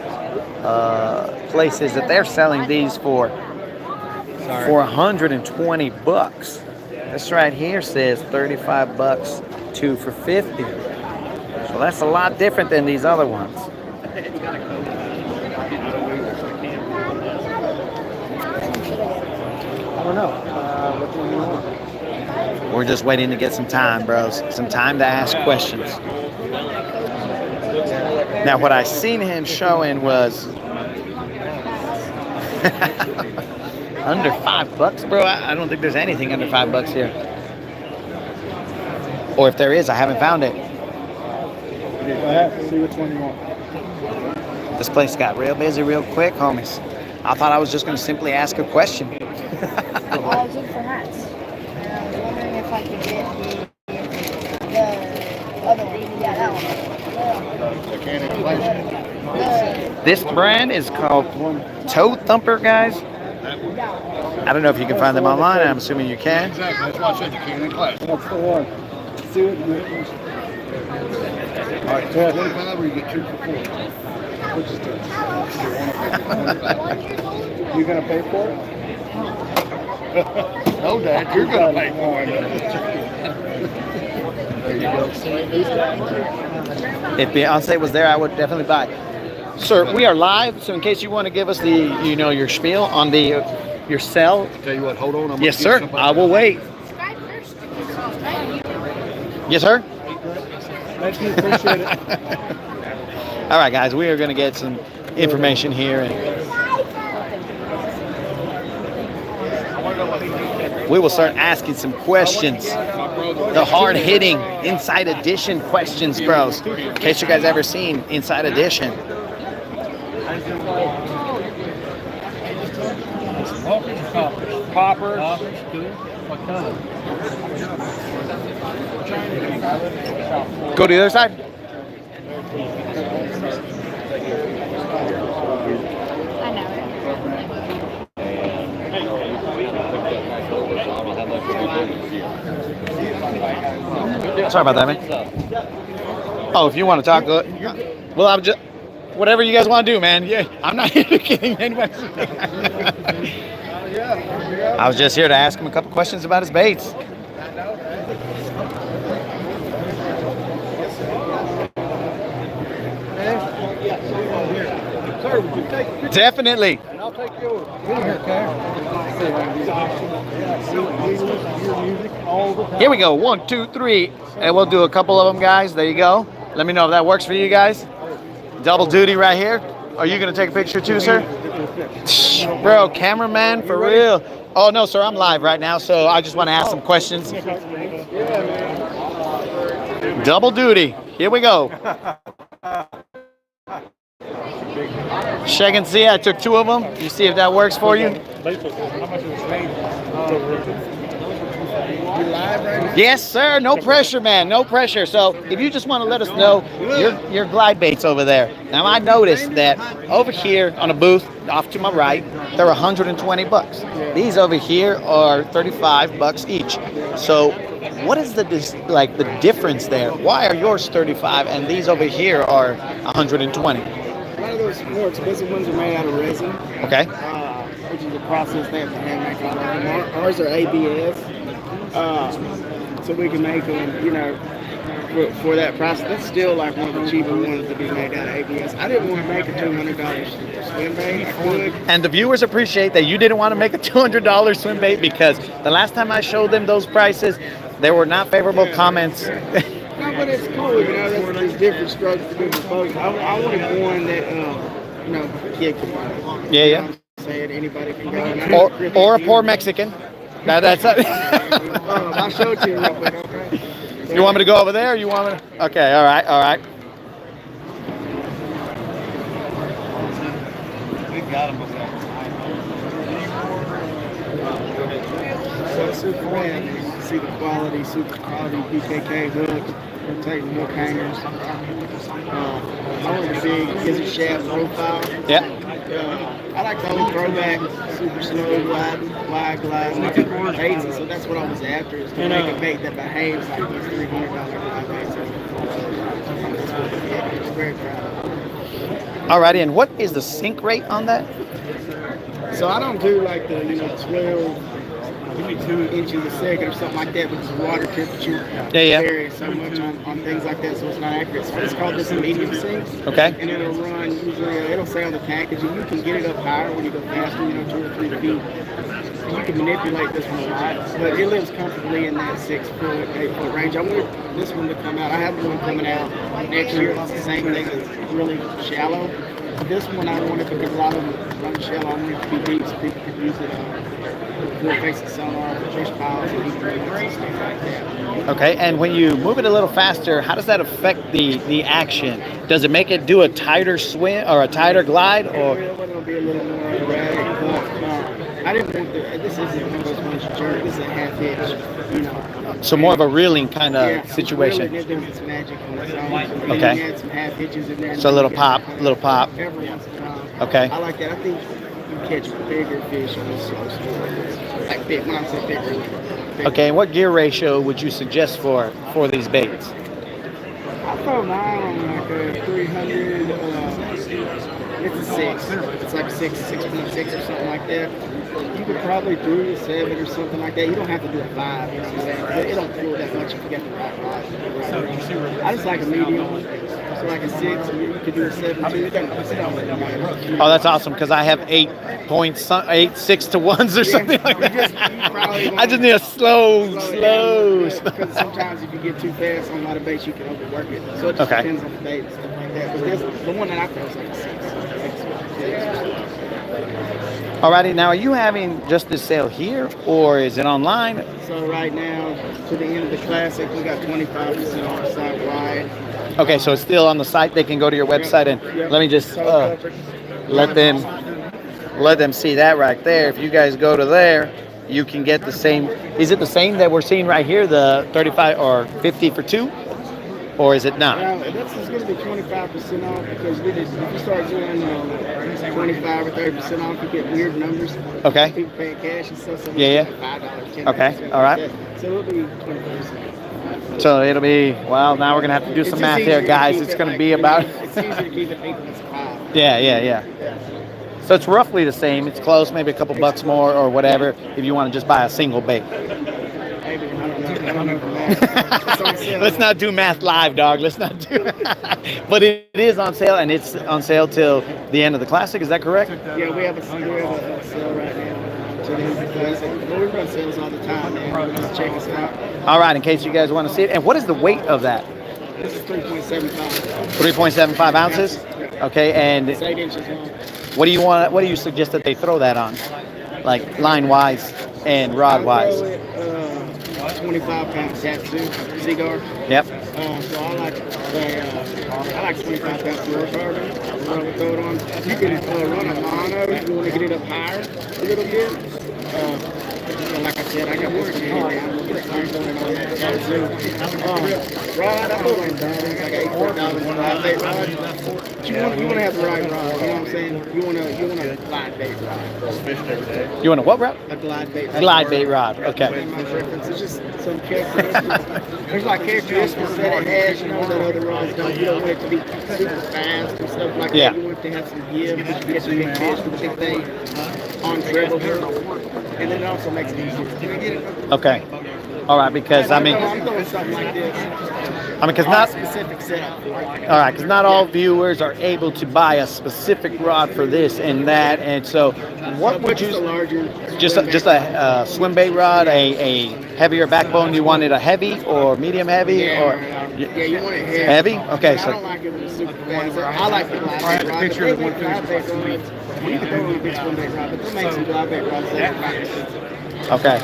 places that they're selling these for 120 bucks. This right here says 35 bucks, 2 for 50. So that's a lot different than these other ones. I don't know. What do you want? We're just waiting to get some time, bros. Some time to ask questions. Now, what I seen him showing was Under $5, bro? I don't think there's anything under $5 here. Or if there is, I haven't found it. See which one you want. This place got real busy real quick, homies. I thought I was just going to simply ask a question. Well, I was looking for hats. And I was wondering if I could get the other one. Yeah, that one. This brand is called Thumper, guys. I don't know if you can find them online. I'm assuming you can. Exactly. That's why I said the Cannon Classic. That's the one. See what you All right, 25 or you get 2 for 4. Which is good. You gonna pay for it? No, Dad, you're going to pay for it. There you go. If Beyonce was there, I would definitely buy. Sir, we are live, so in case you want to give us the, your spiel on the your cell. Tell you what, hold on. Yes, sir. I will wait. Yes, sir. Thank you. Appreciate it. All right, guys, we are going to get some information here, and we will start asking some questions. The hard-hitting Inside Edition questions, bros. In case you guys ever seen Inside Edition. Poppers. Go to the other side. I know. Sorry about that, man. Oh, if you want to talk, well, I'm just whatever you guys want to do, man. Yeah, I'm not here to kidding anybody. I was just here to ask him a couple questions about his baits. Sir, would you take a Definitely. and I'll take yours. Here we go. 1, 2, 3. And we'll do a couple of them, guys. There you go. Let me know if that works for you guys. Double duty right here. Are you going to take a picture too, sir? Bro, cameraman, for real. Oh, no, sir. I'm live right now, so I just want to ask some questions. Double duty. Here we go. Check and see. I took 2 of them. You see if that works for you. Yes, sir. No pressure, man. No pressure. So if you just want to let us know your glide baits over there. Now, I noticed that over here on a booth off to my right, they're $120. These over here are $35 each. So what is the difference there? Why are yours 35 and these over here are 120? A lot of those more expensive ones are made out of resin. Okay. Which is a process they have to hand make out of them. Ours are ABS. So we can make them, for that price. That's still like one of the cheaper ones to be made out of ABS. I didn't want to make a $200 swim bait. I could. And the viewers appreciate that you didn't want to make a $200 swim bait because the last time I showed them those prices, there were not favorable comments. No, but it's cool, there's different strokes for different folks. I wanted one that, kid can buy. Yeah. Saying anybody can go. Or a poor Mexican. That's it. I'll show it to you real quick, okay? You want me to go over there or you want me to? Okay, all right. We got him before. So super red, you can see the quality, super quality PKK hook, rotating hook hangers. I want the big gizzard shaft profile. Yeah. I like the old throwback, super slow wide glide baits, so that's what I was after, is to make a bait that behaves like these $300 glide baits. It's very proud of it. Alrighty, and what is the sink rate on that? So I don't do like the 12, give me 2 inches a second or something like that, because the water temperature varies so much on things like that, so it's not accurate. So it's called this a medium sink. Okay. And it'll run, usually, it'll say on the packaging, you can get it up higher when you go faster, 2 or 3 feet. And you can manipulate this one a lot, but it lives comfortably in that 6 foot, 8 foot range. I want this one to come out. I have one coming out next year. It's the same thing, it's really shallow. this one I wanted because a lot of them run shell. I wanted it to be deep so people could use it. Full face of sonar, fish piles, and stuff like that. Okay, and when you move it a little faster, how does that affect the action? Does it make it do a tighter swim or a tighter glide? Or It'll be a little more erratic, but I didn't want this isn't one of those ones jerk. This is a half hitch, you know. so more of a reeling kind of situation? Really, there's its magic on its own. And Okay. then you add some half hitches in there. So a little pop, little pop. Every once in a while. Okay. I like that. I think you catch bigger fish on this slow sport. Like big, when I say bigger. Okay, and what gear ratio would you suggest for these baits? I throw mine on like a 300. It's a 6. It's like 6.6 or something like that. You could probably do a 7 or something like that. You don't have to do a 5. You know what I'm saying? It don't feel that much if you get the right rod. I just like a medium. So like a 6. You could do a 7 too. It don't really matter. Oh, that's awesome because I have 8 points, 8 6 to 1s or something like that. I just need a slow. Because sometimes if you get too fast on a lot of baits, you can overwork it. So it just Okay. depends on the bait and stuff like that. But the one that I throw is like a 6. Alrighty, now are you having just this sale here or is it online? So right now, to the end of the classic, we got 25% off site wide. Okay, so it's still on the site. They can go to your website and let me just let them see that right there. If you guys go to there, you can get the same. Is it the same that we're seeing right here, the 35 or 50 for 2? Or is it not? Now, this is going to be 25% off because if you start doing 25 or 30% off, you get weird numbers. Okay. People paying cash and stuff. So Yeah. $5, $10. Okay, all right. So it'll be 25%. So it'll be, well, now we're going to have to do It's some just math easier here, to guys. keep It's it going to like, be you know, about... It's easier to keep it increments of 5. Yeah. So it's roughly the same. It's close, maybe a couple bucks more or whatever if you want to just buy a single bait. Maybe, I don't know the math. It's on sale. Let's not do math live, dog. Let's not do But it is on sale, and it's on sale till the end of the classic. Is that correct? Yeah, we have a sale right now. So this is classic. Well, we run sales all the time, man. Just check us out. All right, in case you guys want to see it. And what is the weight of that? This is 3.75. 3.75 ounces? Okay, and It's 8 inches long. what do you suggest that they throw that on? Like line-wise and rod-wise? 25-pound Katsu cigar. Yep. So I like 25-pound fluorocarbon. I would throw it on. You can run a mono if you want to get it up higher a little bit. Like I said, I got more than rod, I put one down. It's like $8 live bait rod. But you want to have the right rod. You know what I'm saying? You want a glide bait rod. You want a what rod? A glide bait. Glide bait rod. Okay. My preference is just some characteristics. There's like characteristics that it has, you know, that other rods don't. You don't want it to be super fast and stuff like Yeah. that. You want it to have some give because you get some big fish with big thing on treble here. And then it also makes it easier. Can I get it? Okay. All right, because I'm throwing something like this. because On not a specific setup. all right, because not all viewers are able to buy a specific rod for this and that, and so what would Just a you larger. just a swim bait rod, a heavier backbone? You wanted a heavy or medium heavy or Yeah, you want it heavy. heavy? Okay, I so don't like it when it's super fast. I like the glide bait rod. Picture of one glide bait rods. You can throw on a big swim bait rod, but they'll make some glide bait rods that are expensive. okay,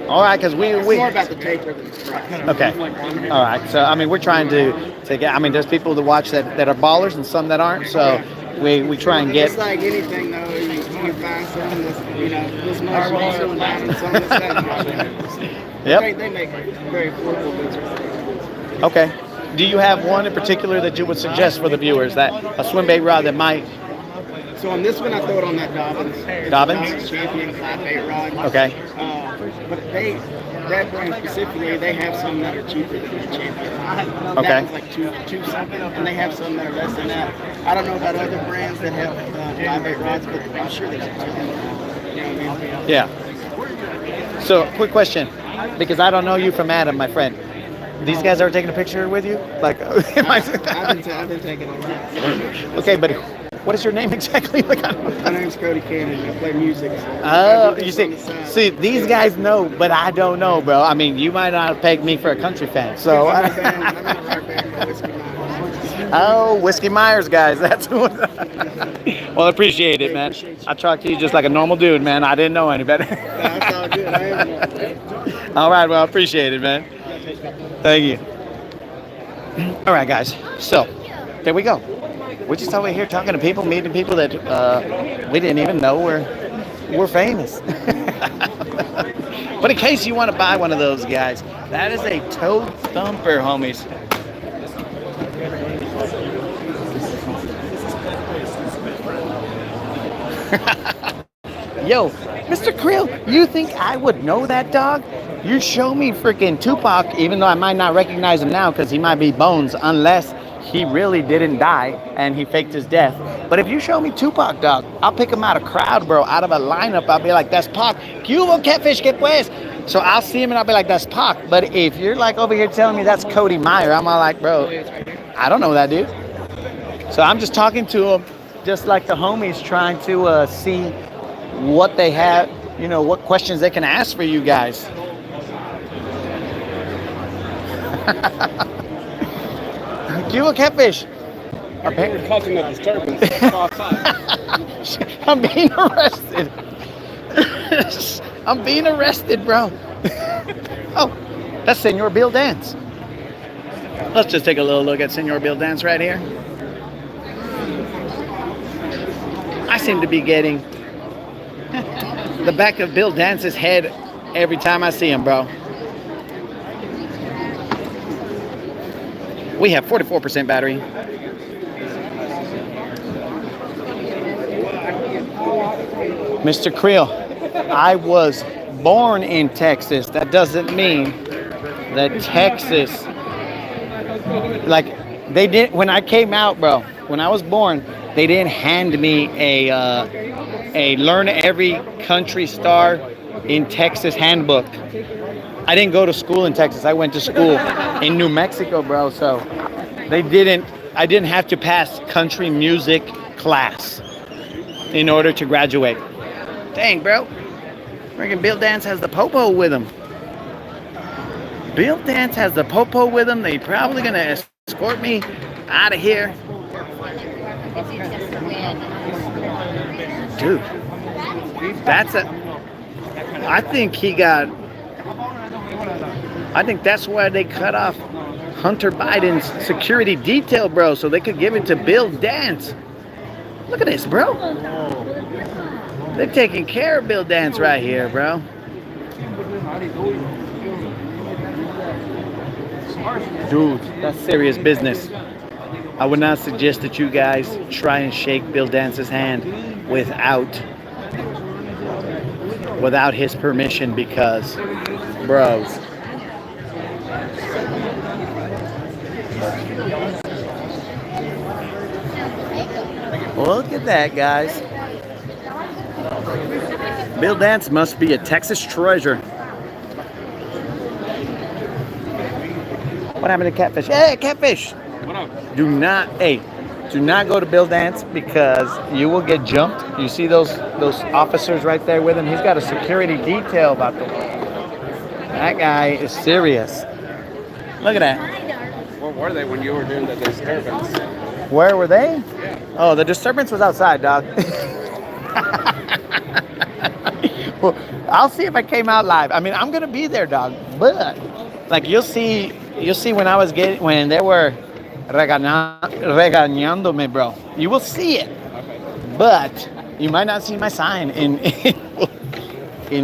all right, because It's we more about the taper than the price. okay, all right. So I mean, we're trying to get. I mean, there's people that watch that are ballers and some that aren't. So we try and get. It's like anything though. You find something that's this much more down and something that's that. Yep. They make very affordable bits. Okay. Do you have one in particular that you would suggest for the viewers? That a swim bait rod that might. So on this one, I throw it on that Dobbins. It's Dobbins? Dobbins Champion glide bait rod. Okay. But that brand specifically, they have some that are cheaper than the Champion. Okay. That one's like two something, and they have some that are less than that. I don't know about other brands that have glide bait rods, but I'm sure there's a ton. You know what I mean? Yeah. So quick question, because I don't know you from Adam, my friend. These guys ever taking a picture with you? Like, I've been taking it. okay, but what is your name exactly? Like, My name's Cody Cannon. I play music. oh, you see, these guys know, but I don't know, bro. I mean, you might not have pegged me for a country fan, so. I'm in a rock band called Whiskey Mountain. Oh, Whiskey Myers, guys. That's what. Well, I appreciate it, man. I talked to you just like a normal dude, man. I didn't know any better. That's all good. I am. All right, well, I appreciate it, man. Thank you. All right, guys. So, there we go. We're just over here talking to people, meeting people that we didn't even know were famous. But in case you want to buy one of those guys, that is a Toad Thumper, homies. Yo, Mr. Krill, you think I would know that dog? You show me freaking Tupac, even though I might not recognize him now because he might be Bones, unless he really didn't die and he faked his death. But if you show me Tupac, dog, I'll pick him out of crowd, bro, out of a lineup. I'll be like, that's Pac. Cubo catfish, que pues? So I'll see him and I'll be like, that's Pac. But if you're like over here telling me that's Cody Meyer, I'm all like, bro, I don't know that dude. So I'm just talking to him, just like the homies, trying to see what they have, you know, what questions they can ask for you guys. Cuba catfish. We're causing a disturbance outside. I'm being arrested. I'm being arrested, bro. Oh, that's Senor Bill Dance. Let's just take a little look at Senor Bill Dance right here. I seem to be getting the back of Bill Dance's head every time I see him, bro. We have 44% battery. Mr. Creel, I was born in Texas. That doesn't mean that Texas, like they did when I came out, bro. When I was born, they didn't hand me a learn every country star in Texas handbook. I didn't go to school in Texas. I went to school in New Mexico, bro. So I didn't have to pass country music class in order to graduate. Dang, bro. Freaking Bill Dance has the popo with him. Bill Dance has the popo with him. They probably gonna escort me out of here. Dude, I think that's why they cut off Hunter Biden's security detail, bro, so they could give it to Bill Dance. Look at this, bro. They're taking care of Bill Dance right here, bro. Dude, that's serious business. I would not suggest that you guys try and shake Bill Dance's hand without his permission, because, bros, look at that, guys. Bill Dance must be a Texas treasure. What happened to catfish? Hey, catfish! What up? Do not go to Bill Dance because you will get jumped. You see those officers right there with him? He's got a security detail about the way. That guy is serious. Look at that. Where were they when you were doing the disturbance? Where were they? Oh, the disturbance was outside, dog. Well, I'll see if I came out live. I mean, I'm gonna be there, dog. But like you'll see when they were regañándome, bro. You will see it, but you might not see my sign in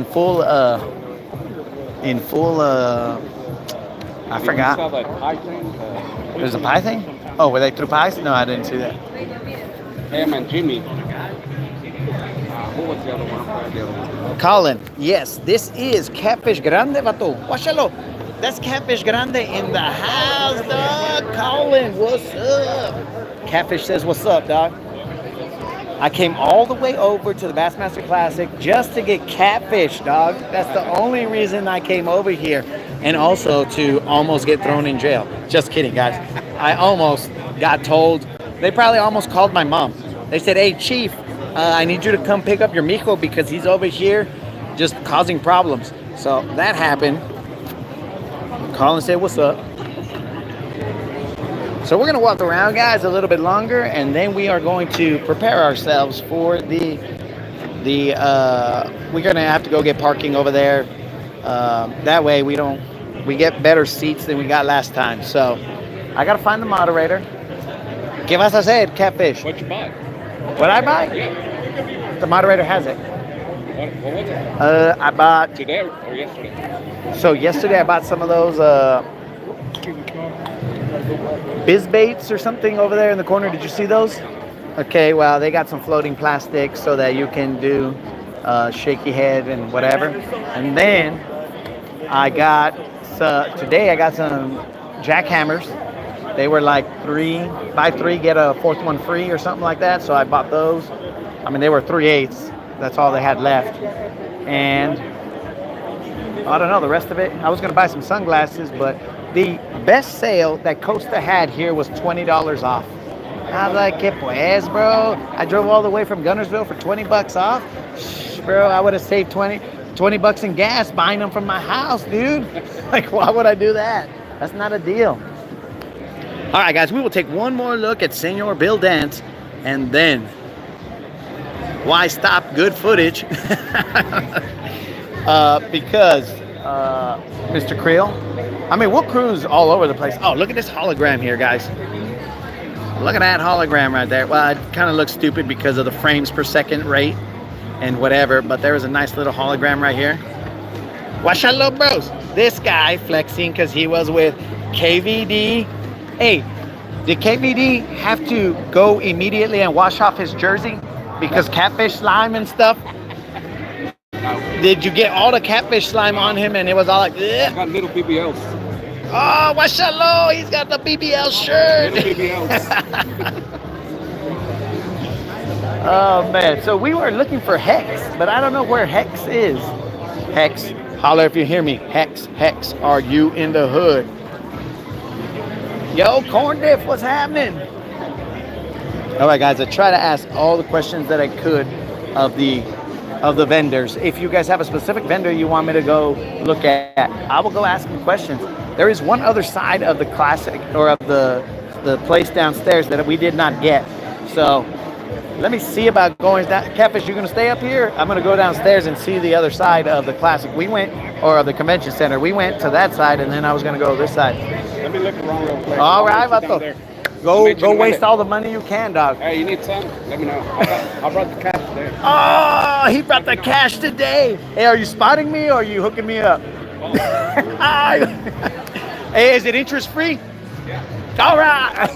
full. I forgot. Saw that pie thing? There's a pie thing? Oh, were they through pies? No, I didn't see that. Ham and Jimmy. Who was the other one? Colin, yes, this is Catfish Grande, vato. Washalo. That's Catfish Grande in the house, dog. Colin, what's up? Catfish says, what's up, dog? I came all the way over to the Bassmaster Classic just to get catfish, dog. That's the only reason I came over here. And also to almost get thrown in jail. Just kidding, guys. I almost got told. They probably almost called my mom. They said, hey, Chief, I need you to come pick up your mijo because he's over here just causing problems. So that happened. Colin said, what's up? So we're gonna walk around, guys, a little bit longer, and then we are going to prepare ourselves for we're gonna have to go get parking over there. That way we get better seats than we got last time. So I gotta find the moderator. ¿Qué vas a hacer, Catfish? What you buy? What I buy? Yeah. The moderator has it. What was it? I bought. Today or yesterday? So yesterday I bought some of those Biz Baits or something over there in the corner. Did you see those? Okay, well, they got some floating plastic so that you can do shaky head and whatever. And then today I got some jackhammers. They were like 3 buy 3 get a 4th one free or something like that. So I bought those. I mean, they were 3/8. That's all they had left. And I don't know the rest of it. I was gonna buy some sunglasses, but the best sale that Costa had here was $20 off. I was like, ¿qué pues, bro? I drove all the way from Gunnersville for $20 off. Shh, bro, I would have saved 20 bucks in gas buying them from my house, dude. Like, why would I do that? That's not a deal. All right, guys, we will take one more look at Senor Bill Dance, and then why stop good footage? Because Mr. Creel, I mean, we'll cruise all over the place. Oh, look at this hologram here, guys. Look at that hologram right there. Well, it kind of looks stupid because of the frames per second rate and whatever, but there is a nice little hologram right here. Watch out, little bros. This guy flexing because he was with KVD. Hey, did KVD have to go immediately and wash off his jersey because catfish slime and stuff? Did you get all the catfish slime on him and it was all like, ugh? Got little BBLs. Oh, Washallow, he's got the BBL shirt. Little BBLs. Oh, man. So we were looking for Hex, but I don't know where Hex is. Hex, holler if you hear me. Hex, are you in the hood? Yo, Corn Diff, what's happening? All right, guys, I try to ask all the questions that I could of the vendors. If you guys have a specific vendor you want me to go look at, I will go ask them questions. There is one other side of the Classic, or of the place downstairs that we did not get. So let me see about going down. Catfish, you gonna stay up here? I'm gonna go downstairs and see the other side of the Classic. Or of the convention center. We went to that side, and then I was gonna go this side. Let me look around real quick. All right, Vato. Go waste all the money you can, dog. Hey, you need some? Let me know. I brought the cash today. Oh, he brought the cash today. Hey, are you spotting me or are you hooking me up? Hey, is it interest free? Yeah. All right.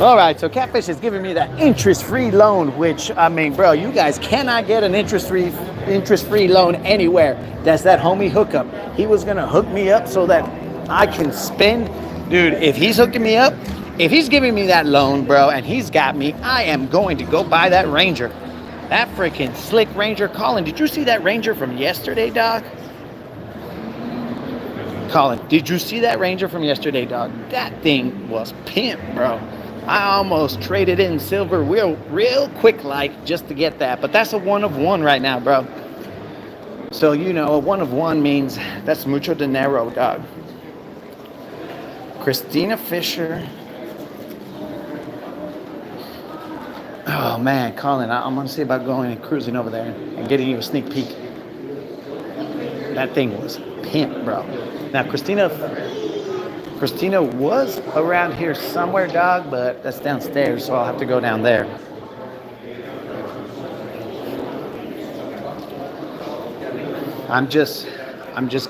All right, so Catfish is giving me that interest-free loan, which, I mean, bro, you guys cannot get an interest-free loan anywhere. That's that homie hookup. He was gonna hook me up so that I can spend. Dude, if he's hooking me up, if he's giving me that loan, bro, and he's got me, I am going to go buy that Ranger. That freaking slick Ranger. Colin, did you see that Ranger from yesterday, dog? Colin, did you see that Ranger from yesterday, dog? That thing was pimp, bro. I almost traded in silver real quick like just to get that. But that's a 1 of 1 right now, bro. So, you know, a 1 of 1 means that's mucho dinero, dog. Christina Fisher. Oh, man, Colin, I'm going to see about going and cruising over there and getting you a sneak peek. That thing was pimp, bro. Now, Christina was around here somewhere, dog, but that's downstairs, so I'll have to go down there. I'm just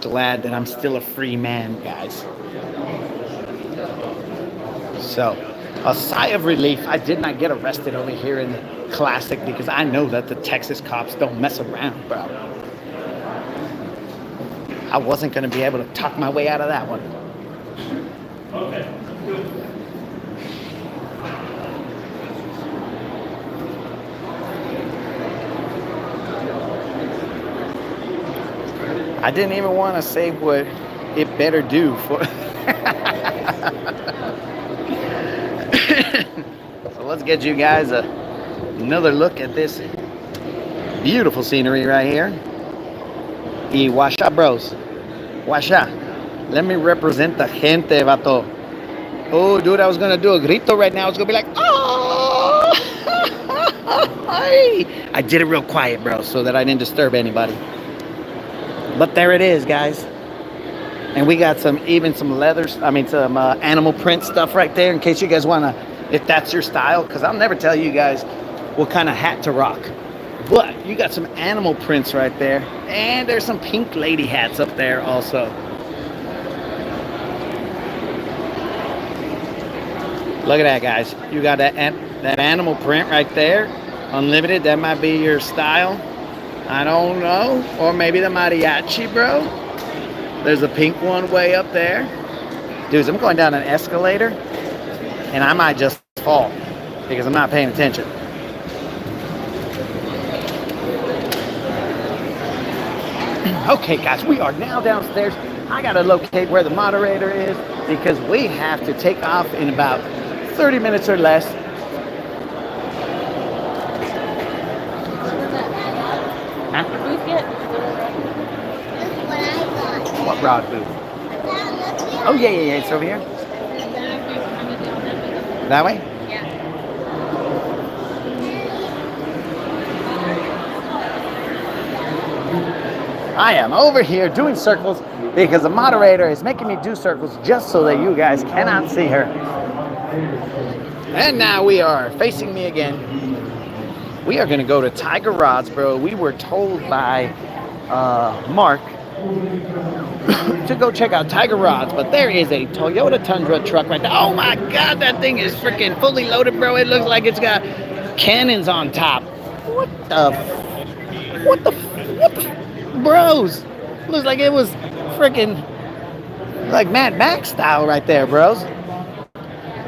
glad that I'm still a free man, guys. So, a sigh of relief. I did not get arrested over here in the Classic because I know that the Texas cops don't mess around, bro. I wasn't going to be able to talk my way out of that one. I didn't even want to say what it better do for. So let's get you guys another look at this beautiful scenery right here. Y Washa bros. Washa. Let me represent the gente, vato. Oh, dude, I was gonna do a grito right now. I was gonna be like, oh! I did it real quiet, bro, so that I didn't disturb anybody. But there it is, guys. And we got some leathers, some animal print stuff right there in case you guys wanna, if that's your style, because I'll never tell you guys what kind of hat to rock. But you got some animal prints right there. And there's some pink lady hats up there also. Look at that, guys. You got that animal print right there. Unlimited, that might be your style. I don't know. Or maybe the mariachi, bro. There's a pink one way up there. Dudes, I'm going down an escalator. And I might just fall. Because I'm not paying attention. Okay, guys, we are now downstairs. I gotta locate where the moderator is because we have to take off in about 30 minutes or less. Huh? What rod booth? Oh, yeah, it's over here. That way? I am over here doing circles because the moderator is making me do circles just so that you guys cannot see her. And now we are facing me again. We are going to go to Tiger Rods, bro. We were told by Mark to go check out Tiger Rods, but there is a Toyota Tundra truck right there. Oh my God, that thing is freaking fully loaded, bro. It looks like it's got cannons on top. What the bros? Looks like it was freaking like Mad Max style right there, bros.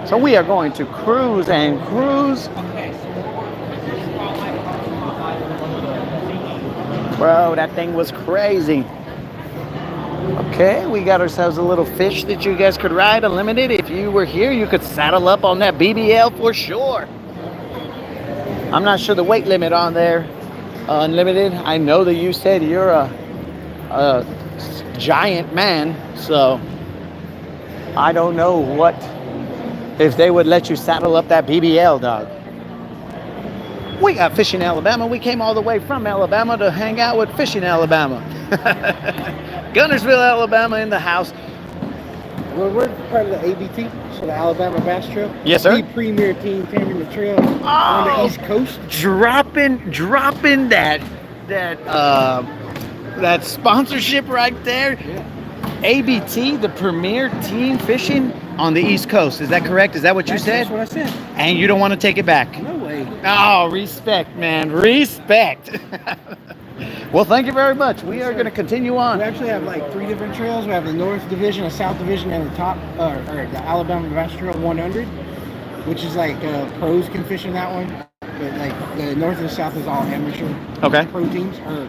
So we are going to cruise and cruise. Bro, that thing was crazy. Okay, we got ourselves a little fish that you guys could ride unlimited. If you were here, you could saddle up on that BBL for sure. I'm not sure the weight limit on there. Unlimited. I know that you said you're a giant man, so I don't know if they would let you saddle up that BBL, dog. We got fish in Alabama. We came all the way from Alabama to hang out with Fish in Alabama. Gunnersville, Alabama in the house. Well, we're part of the ABT, so the Alabama Bass Trail. Yes, sir. The premier team taming the trail on the East Coast. Dropping that sponsorship right there. Yeah. ABT, the premier team fishing on the East Coast. Is that correct? Is that what you said? That's what I said. And you don't want to take it back? No way. Oh, respect, man. Respect. Well, thank you very much. We are going to continue on. We actually have like 3 different trails. We have the North Division, a South Division, and the top, or the Alabama Bass Trail 100, which is like pros can fish in that one. But like the North and the South is all amateur. Okay. Pro teams or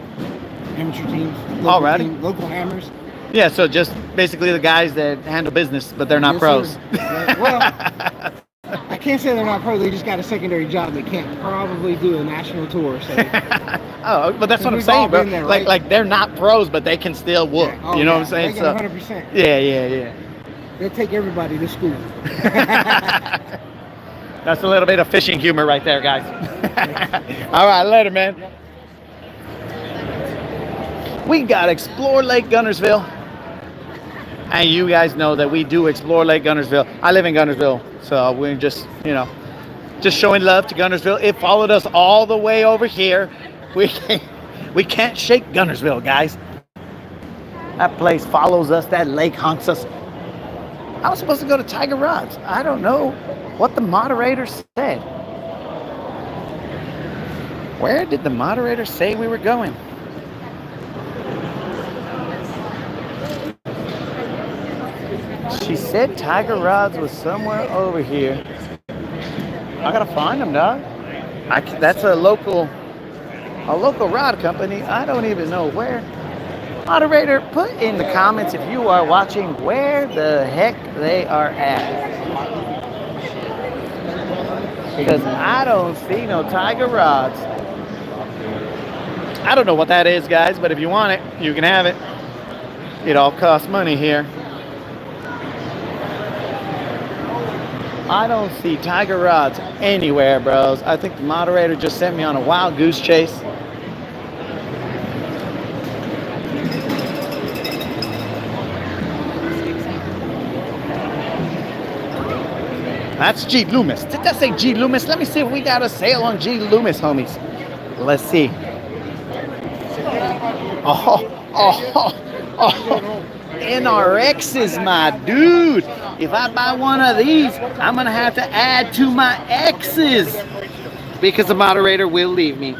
amateur teams. Alrighty. Local hammers. Yeah, so just basically the guys that handle business, but they're not Yes, pros. Yeah, well, I can't say they're not pros. They just got a secondary job. They can't probably do a national tour. So. Oh, but that's what I'm We've saying, all bro. been there, right? Like they're not pros, but they can still whoop. Yeah. Oh, you know yeah. what I'm saying? They get 100%. Yeah. They'll take everybody to school. That's a little bit of fishing humor right there, guys. All right, later, man. We got Explore Lake Gunnersville. And you guys know that we do Explore Lake Gunnersville. I live in Gunnersville, so we're just, just showing love to Gunnersville. It followed us all the way over here. We can't shake Gunnersville, guys. That place follows us. That lake haunts us. I was supposed to go to Tiger Rods. I don't know what the moderator said. Where did the moderator say we were going? She said Tiger Rods was somewhere over here. I gotta find them, dog. That's a local rod company. I don't even know where. Moderator, put in the comments if you are watching where the heck they are at. Because I don't see no Tiger Rods. I don't know what that is, guys, but if you want it, you can have it. It all costs money here. I don't see tiger rods anywhere, bros. I think the moderator just sent me on a wild goose chase. That's G. Loomis. Did that say G. Loomis? Let me see if we got a sale on G. Loomis, homies. Let's see. Oh, NRXs, my dude. If I buy one of these, I'm going to have to add to my X's because the moderator will leave me.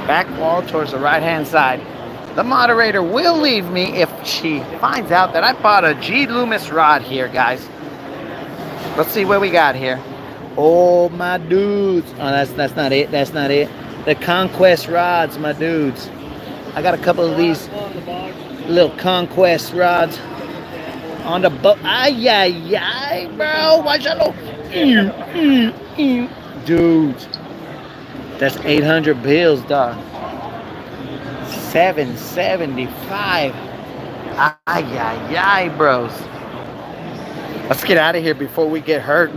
Back wall towards the right-hand side. The moderator will leave me if she finds out that I bought a G. Loomis rod here, guys. Let's see what we got here. Oh, my dudes. Oh, that's not it. That's not it. The Conquest rods, my dudes. I got a couple of these little Conquest rods on the boat. Ay, ay, ay, bro. Watch out. Dudes. That's 800 bills, dog. 775. Ay, ay, ay, bros. Let's get out of here before we get hurt.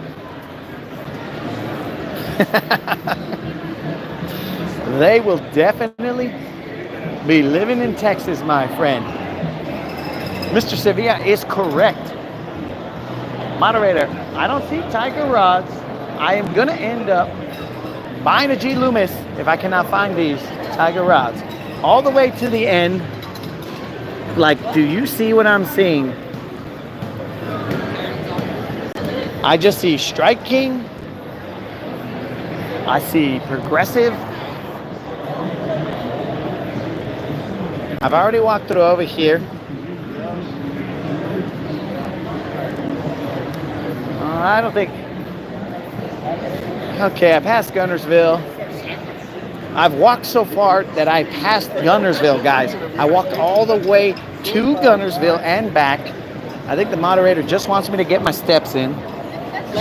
They will definitely be living in Texas, my friend. Mr. Sevilla is correct. Moderator, I don't see tiger rods. I am going to end up buying a G. Loomis if I cannot find these tiger rods. All the way to the end. Like, do you see what I'm seeing? I just see Strike King. I see Progressive. I've already walked through over here. I don't think... Okay, I passed Gunnersville. I've walked so far that I passed Gunnersville, guys. I walked all the way to Gunnersville and back. I think the moderator just wants me to get my steps in.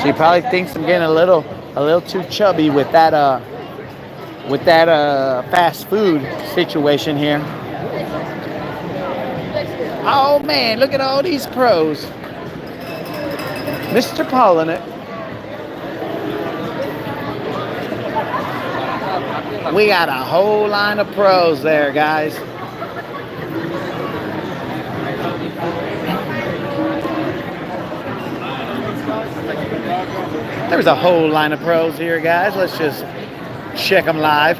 She probably thinks I'm getting a little too chubby with that fast food situation here. Oh man, look at all these pros. Mr. Pollinet. We got a whole line of pros there, guys. There's a whole line of pros here, guys. Let's just check them live.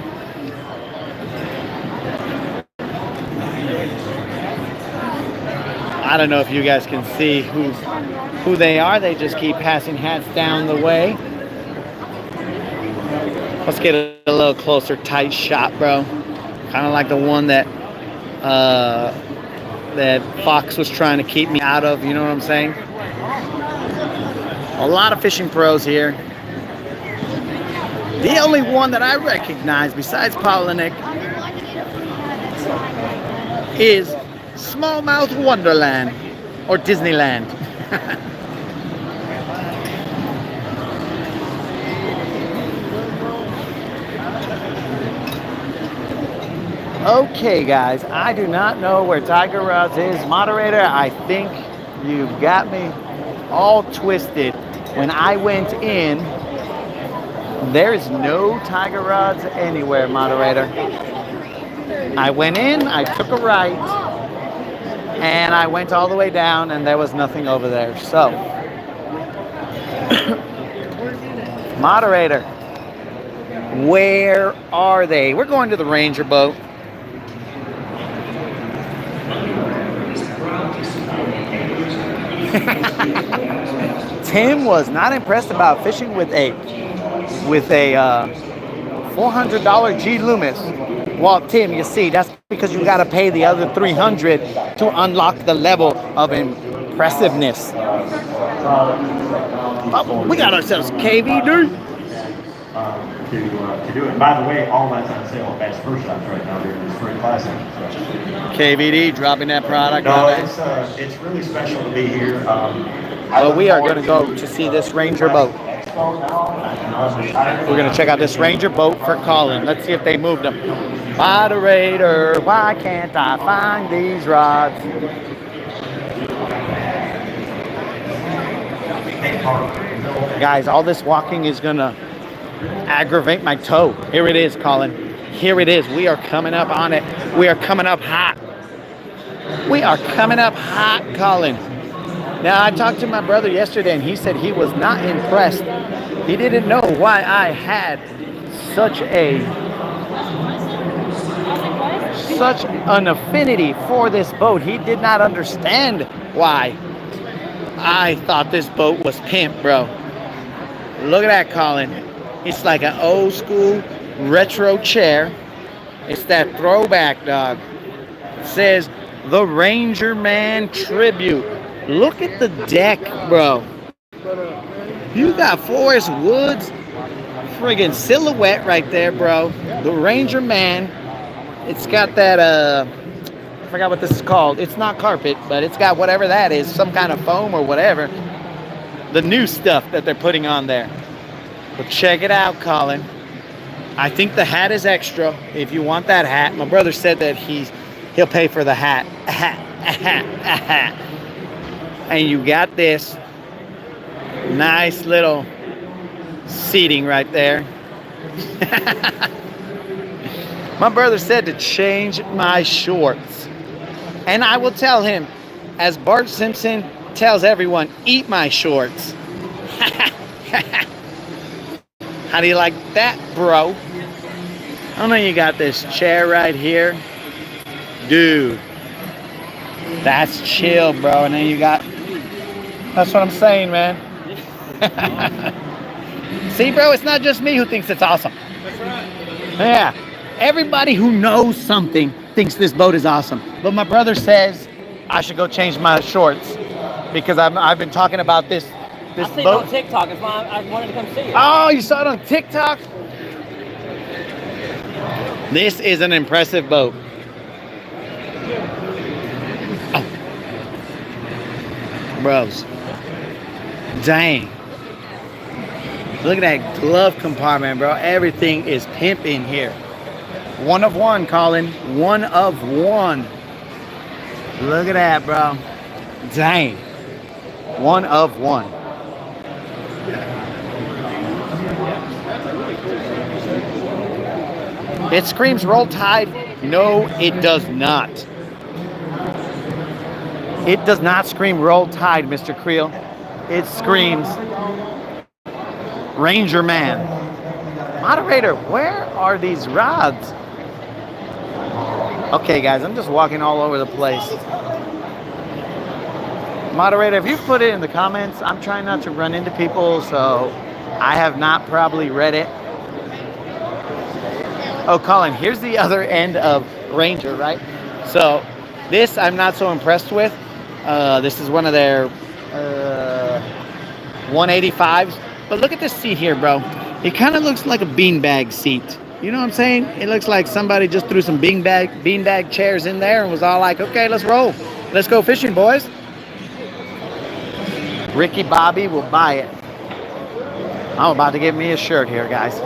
I don't know if you guys can see who they are. They just keep passing hats down the way. Let's get a little closer, tight shot, bro. Kind of like the one that Fox was trying to keep me out of. You know what I'm saying? A lot of fishing pros here. The only one that I recognize besides Polinick is Smallmouth Wonderland or Disneyland. Okay, guys, I do not know where Tiger Rods is. Moderator, I think you've got me all twisted. When I went in, there is no Tiger Rods anywhere, moderator. I went in, I took a right, and I went all the way down, and there was nothing over there. So, moderator, where are they? We're going to the Ranger boat. Tim was not impressed about fishing with a $400 G Loomis. Well, Tim, you see, that's because you got to pay the other $300 to unlock the level of impressiveness. Oh, we got ourselves KVD. To do it. By the way, all that's on sale at Bass Pro Shops right now during this free classic. So. KVD dropping that product. No, it's really special to be here. We are going to go to see this Ranger boat. We're going to check out this Ranger boat for Colin. Let's see if they moved them. Moderator, why can't I find these rods? Guys, all this walking is gonna aggravate my toe. Here it is, Colin. Here it is. We are coming up on it. We are coming up hot. We are coming up hot, Colin. Now, I talked to my brother yesterday, and he said he was not impressed. He didn't know why I had such an affinity for this boat. He did not understand why. I thought this boat was pimp, bro. Look at that, Colin. It's like an old school retro chair. It's that throwback, dog. It says the Ranger Man Tribute. Look at the deck, bro. You got Forest Woods friggin' silhouette right there, bro. The Ranger Man. It's got that, I forgot what this is called. It's not carpet, but it's got whatever that is, some kind of foam or whatever. The new stuff that they're putting on there. But check it out, Colin. I think the hat is extra if you want that hat. My brother said that he'll pay for the hat. And you got this nice little seating right there. My brother said to change my shorts. And I will tell him, as Bart Simpson tells everyone, eat my shorts. How do you like that, bro? I know you got this chair right here. Dude, that's chill, bro. And then you got, that's what I'm saying, man. See, bro, it's not just me who thinks it's awesome. That's right. Yeah, everybody who knows something thinks this boat is awesome. But my brother says I should go change my shorts because I've been talking about this I seen it boat. on TikTok. It's why I wanted to come see it. Oh, you saw it on TikTok? This is an impressive boat. Oh. Bros. Dang. Look at that glove compartment, bro. Everything is pimp in here. One of one, Colin. One of one. Look at that, bro. Dang. One of one. It screams Roll Tide. No, it does not. It does not scream Roll Tide, Mr. Creel. It screams Ranger Man. Moderator, where are these rods? Okay, guys, I'm just walking all over the place. Moderator, if you put it in the comments, I'm trying not to run into people, so I have not probably read it. Oh, Colin, here's the other end of Ranger, right? So this I'm not so impressed with. This is one of their 185s. But look at this seat here, bro. It kind of looks like a beanbag seat. You know what I'm saying? It looks like somebody just threw some beanbag chairs in there and was all like, okay, let's roll. Let's go fishing, boys. Ricky Bobby will buy it. I'm about to get me a shirt here, guys.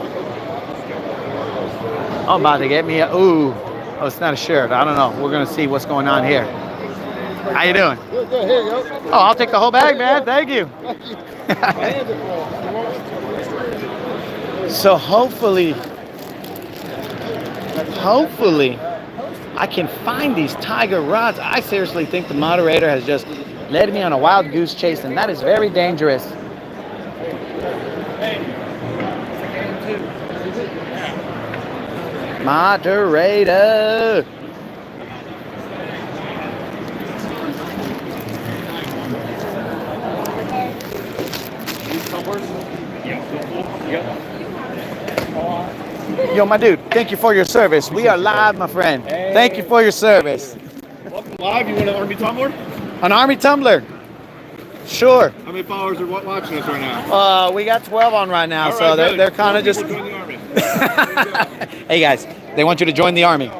I'm about to get me a, ooh. Oh, it's not a shirt. I don't know. We're going to see what's going on here. How you doing? Good, here you go. Oh, I'll take the whole bag, man. Thank you. So hopefully, I can find these tiger rods. I seriously think the moderator has just led me on a wild goose chase, and that is very dangerous. Moderator. Yo, my dude, thank you for your service. We are live, my friend. Thank you for your service. Welcome live. You want an Army Tumbler? An Army Tumbler. Sure. How many followers are watching us right now? We got 12 on right now, All so right, they're kind of just. Join the Army. Hey guys, they want you to join the Army.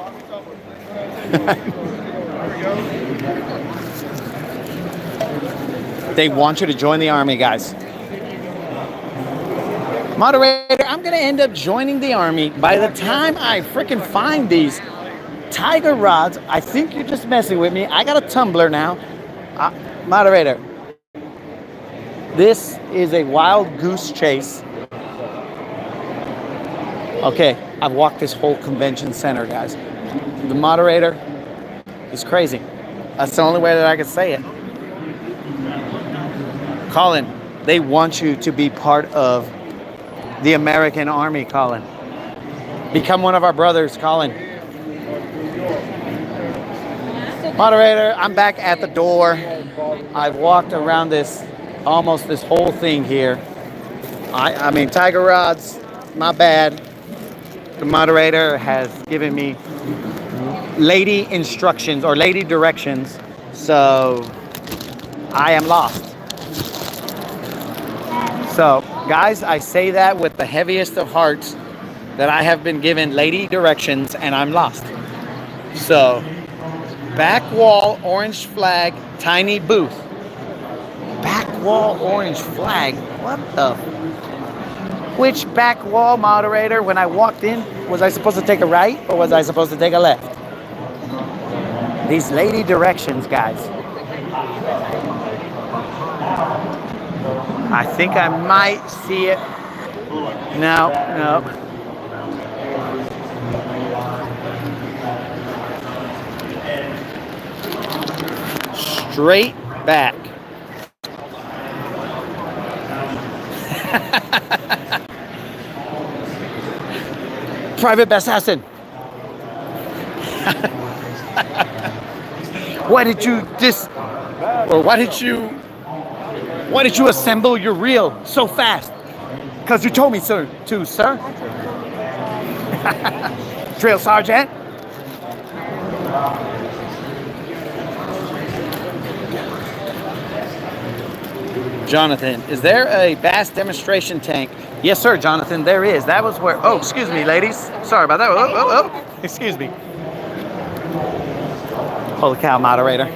They want you to join the Army, guys. Moderator, I'm going to end up joining the Army. By the time I freaking find these tiger rods, I think you're just messing with me. I got a tumbler now. Moderator, This is a wild goose chase. Okay, I've walked this whole convention center, guys. The moderator is crazy. That's the only way that I can say it. Colin, they want you to be part of the American Army, Colin. Become one of our brothers, Colin. Moderator, I'm back at the door. I've walked around this, almost this whole thing here. I mean, Tiger Rods, my bad. The moderator has given me lady instructions or lady directions, so I am lost. So, guys, I say that with the heaviest of hearts that I have been given lady directions and I'm lost. So, back wall, orange flag, tiny booth. Back wall, orange flag? What the? Which back wall, moderator? When I walked in, was I supposed to take a right or was I supposed to take a left? These lady directions, guys. I think I might see it. No. Straight back. Private Assassin. Why did you assemble your reel so fast? Because you told me so to, sir. Drill Sergeant. Jonathan, is there a bass demonstration tank? Yes, sir, Jonathan, there is. That was where, oh, excuse me, ladies. Sorry about that. Oh. Excuse me. Holy cow, moderator.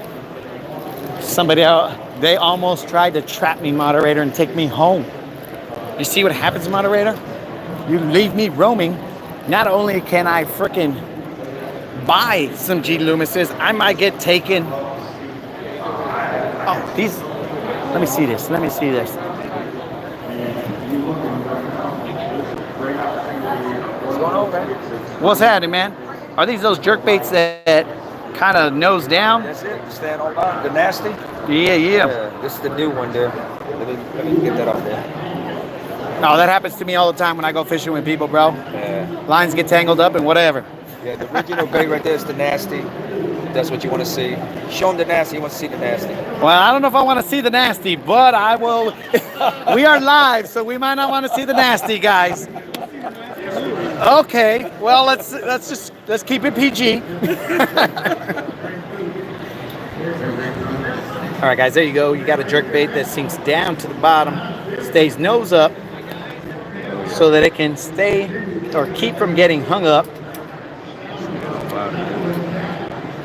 Somebody else, they almost tried to trap me, moderator, and take me home. You see what happens, moderator? You leave me roaming. Not only can I frickin' buy some G Loomises, I might get taken. Oh, these, let me see this. What's going on, man? What's happening, man? Are these those jerk baits that kind of nose down? That's it. Stand on line. The nasty? Yeah. This is the new one there. Let me get that off there. Oh, that happens to me all the time when I go fishing with people, bro. Yeah. Lines get tangled up and whatever. Yeah, the original bait right there is the nasty. That's what you want to see. Show them the nasty. You want to see the nasty. Well, I don't know if I want to see the nasty, but I will. We are live, so we might not want to see the nasty, guys. Okay. Well, let's keep it PG. All right, guys. There you go. You got a jerk bait that sinks down to the bottom, stays nose up, so that it can stay or keep from getting hung up.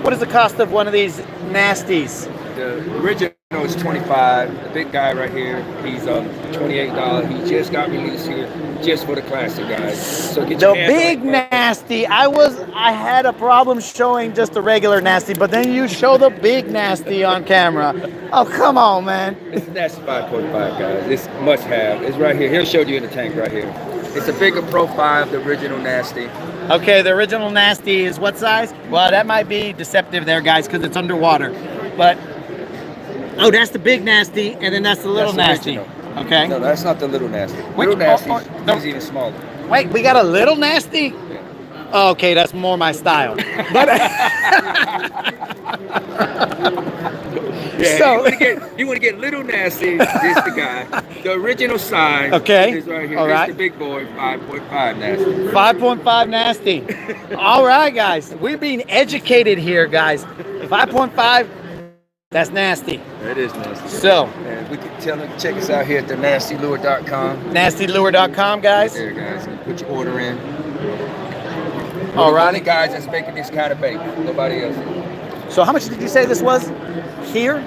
What is the cost of one of these nasties? The original is $25. The big guy right here, he's $28. He just got released here, just for the classic, guys. So get your The big nasty. I had a problem showing just the regular nasty, but then you show the big nasty on camera. Oh, come on, man. It's nasty 5.5, guys. It's must have. It's right here. He'll show you in the tank right here. It's a bigger profile of the original nasty. Okay, the original nasty is what size? Well, that might be deceptive there, guys, because it's underwater. But, oh, that's the big nasty, and then that's the little nasty. Okay. No, that's not the little nasty. Little nasty is even smaller. Wait, we got a little nasty? Oh, okay, that's more my style. But yeah, so you want to get little nasty. This the guy. The original size. Okay. Is right here. All right. This the big boy. 5.5 nasty. 5.5 nasty. All right, guys. We're being educated here, guys. 5.5. That's nasty. It is nasty. So, and we can check us out here at the nastylure.com. Nastylure.com, guys. There, guys. Put your order in. All right. Only guys that's making this kind of bait. Nobody else. So, how much did you say this was here?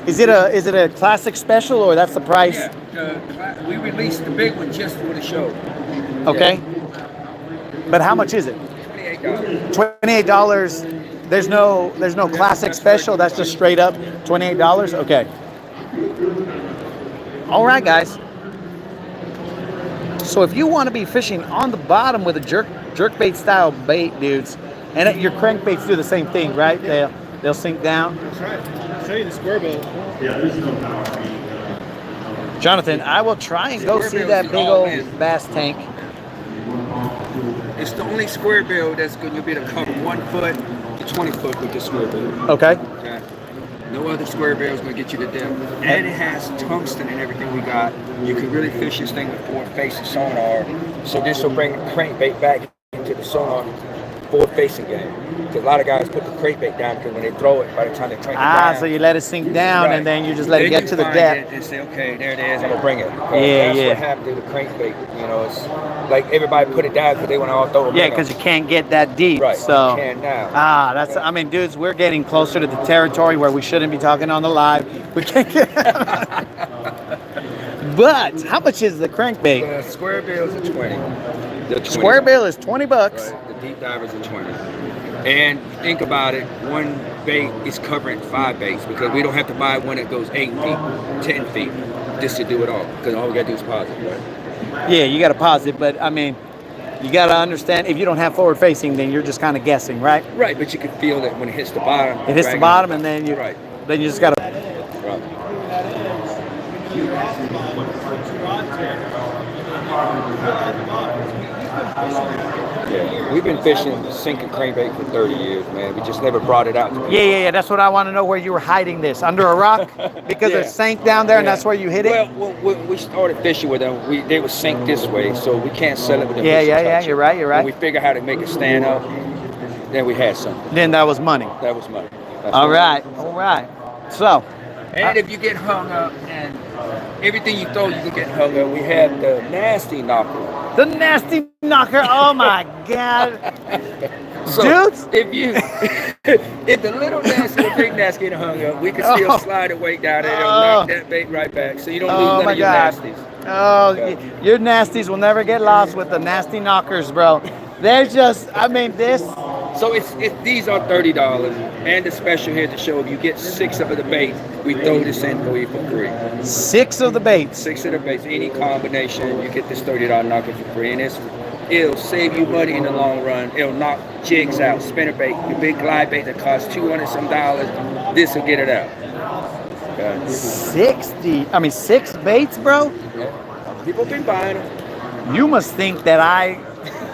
Is it a classic special or that's the price? Yeah, we released the big one just for the show. Okay. Yeah. But how much is it? $28. $28. There's no classic special. That's just straight up $28. Okay. All right, guys. So if you want to be fishing on the bottom with a jerk bait style bait, dudes, and your crankbaits do the same thing, right? They'll sink down. That's right. I'll show you the square bill. Yeah, there's no power. Jonathan, I will try and go see that big old bass tank. It's the only square bill that's going to be able to cover 1 foot to 20 foot with this square bill. Okay. Okay. No other square bill is going to get you the depth. And it has tungsten and everything we got. You can really fish this thing with forward-facing sonar. So this will bring the crankbait back into the sonar forward-facing game. Because a lot of guys put the crankbait down because when they throw it, by the time they crank it down. So you let it sink down and then you just let it get to the depth. And say, okay, there it is, I'm going to bring it. That's what happened to the crankbait. You know, it's like everybody put it down because they want to all throw it. Yeah, because you can't get that deep. Right, so you can now. I mean, dudes, we're getting closer to the territory where we shouldn't be talking on the live. We can't get. But how much is the crankbait? The square bill is 20. Square bill is $20. Right. The deep divers are 20. And think about it, one bait is covering 5 baits because we don't have to buy one that goes 8 feet, 10 feet just to do it all. Because all we got to do is pause it, right? Yeah, you got to pause it, but I mean, you got to understand if you don't have forward facing, then you're just kind of guessing, right? Right, but you can feel that when it hits the bottom. It hits the bottom, and then you just got to. Right. Yeah, we've been fishing sinking crankbait for 30 years, man. We just never brought it out to people. Yeah. That's what I want to know, where you were hiding this. Under a rock? Because it sank down there and that's where you hit it? Well, we started fishing with them. They would sink this way, so we can't sell it with them. Yeah, you're right. When we figured how to make it stand up, then we had something. Then that was money. That was money. All right. So. And if you get hung up and everything you throw, you can get hung up. We have the nasty knocker. The nasty knocker. Oh my God. So dudes, if the little nasty or big nasty get hung up, we can still slide it way down there. It'll knock that bait right back. So you don't lose none of your nasties. Your nasties will never get lost with the nasty knockers, bro. There's just, I mean, this. So these are $30, and the special here to show if you get 6 of the baits, we throw this in for you for free. 6 of the baits. 6 of the baits, any combination, you get this $30 knocker for free, and it'll save you money in the long run. It'll knock jigs out, spinnerbait, the big glide bait that costs $200 some. This will get it out. Okay. 6 baits, bro. Yeah. People been buying them. You must think that I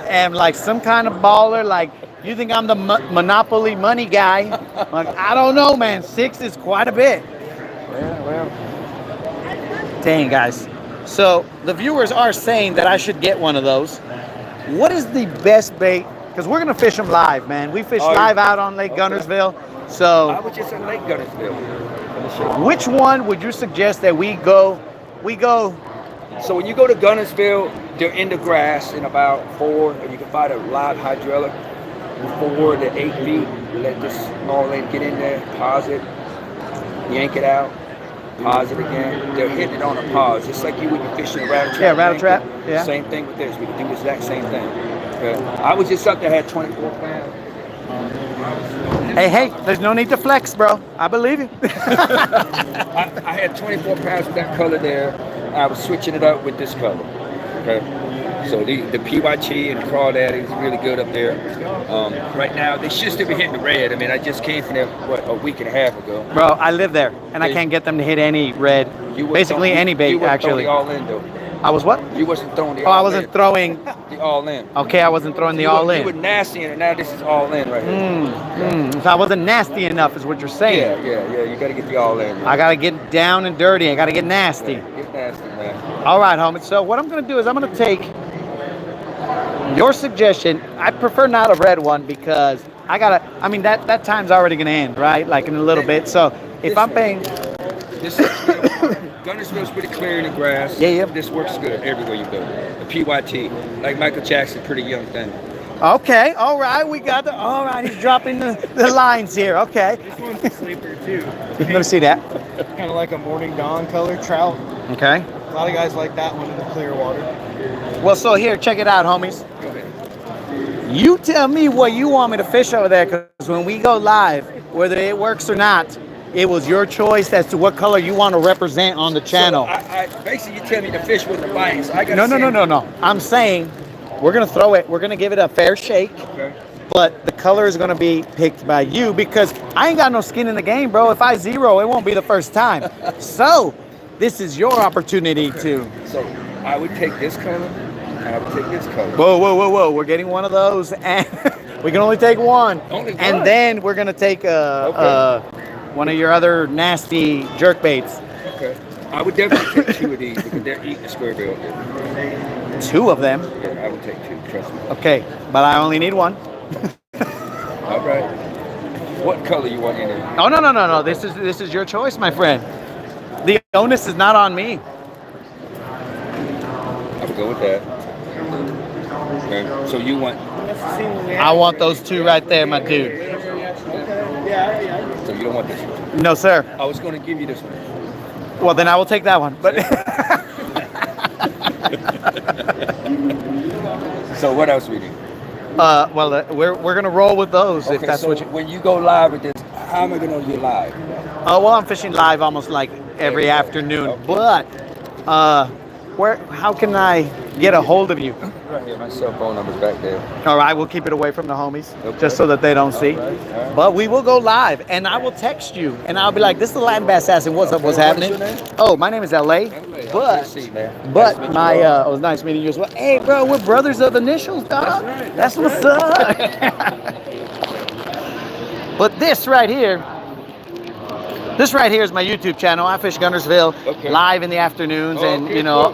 am like some kind of baller, like. You think I'm the Monopoly money guy? Like, I don't know, man. 6 is quite a bit. Well. Dang, guys. So the viewers are saying that I should get one of those. What is the best bait? Because we're going to fish them live, man. We fish live out on Lake Guntersville. So I was just at Lake Guntersville. Which one would you suggest that we go? So when you go to Guntersville, they're in the grass in about 4, and you can find a live hydraulic. 4 to 8 feet, let this all in, get in there, pause it, yank it out, pause it again. They're hitting it on a pause, just like you would be fishing a rattle trap. Yeah, rattle trap. Yeah. Same thing with this. We can do the exact same thing. Okay. I was just up there, had 24 pounds. Hey, there's no need to flex, bro. I believe you. I had 24 pounds with that color there. I was switching it up with this color. Okay. So the PYT and the Crawdaddy is really good up there. Right now, they should still be hitting the red. I mean, I just came from there, a week and a half ago. Bro, I live there, and I can't get them to hit any red. Basically, any bait, actually. You wasn't throwing the all-in, though. I was what? You wasn't throwing the all-in. I wasn't throwing... the all-in. Okay, I wasn't throwing the all-in. You were nasty, and now this is all-in right here. So I wasn't nasty enough is what you're saying. Yeah. You got to get the all-in. I got to get down and dirty. I got to get nasty. Get nasty, man. All right, homie. So what I'm going to do is I'm going to take your suggestion. I prefer not a red one because that time's already going to end, right? Like in a little bit. So if I'm paying... Guntersville's pretty clear in the grass. Yeah. This works good everywhere you go. The PYT, like Michael Jackson, pretty young thing. Okay, all right, all right, he's dropping the lines here, okay. This one's a sleeper too. Let me see that. Kind of like a morning dawn color trout. Okay. A lot of guys like that one in the clear water. Well, so here, check it out, homies. Go ahead. You tell me what you want me to fish over there, because when we go live, whether it works or not, It was your choice as to what color you want to represent on the channel. So basically, you tell me the fish wasn't biting, so I got No. I'm saying we're gonna throw it. We're gonna give it a fair shake. Okay. But the color is gonna be picked by you because I ain't got no skin in the game, bro. If I zero, it won't be the first time. So this is your opportunity to. So I would take this color, and I would take this color. Whoa. We're getting one of those, and we can only take one. Only one? And then we're gonna take one of your other nasty jerk baits. Okay. I would definitely take 2 of these because they're eating the square bill. 2 of them. Yeah, I would take 2. Trust me. Okay, but I only need 1. All right. What color you want in it? Oh no. This is your choice, my friend. The onus is not on me. I would go with that. Okay. So you want? I want those 2 right there, my dude. So you don't want this one? No, sir. I was going to give you this one. Well, then I will take that one. But So what else we do? We're gonna roll with those if that's so what you. when you go live with this, how am I going to do live? Well, I'm fishing live almost like every afternoon. Okay. But how can I get a hold of you? Right here, my cell phone number's back there. All right, we'll keep it away from the homies, Okay. just so that they don't see. All right. But we will go live, and I will text you, and I'll be like, "This is the Latin Bass Assassin. What's up? What's What is happening?" your name? Oh, my name is LA. But my it was nice meeting you as well. Hey, bro, we're brothers of initials, dog. That's what's up. But this right here is my YouTube channel. I fish Guntersville live in the afternoons and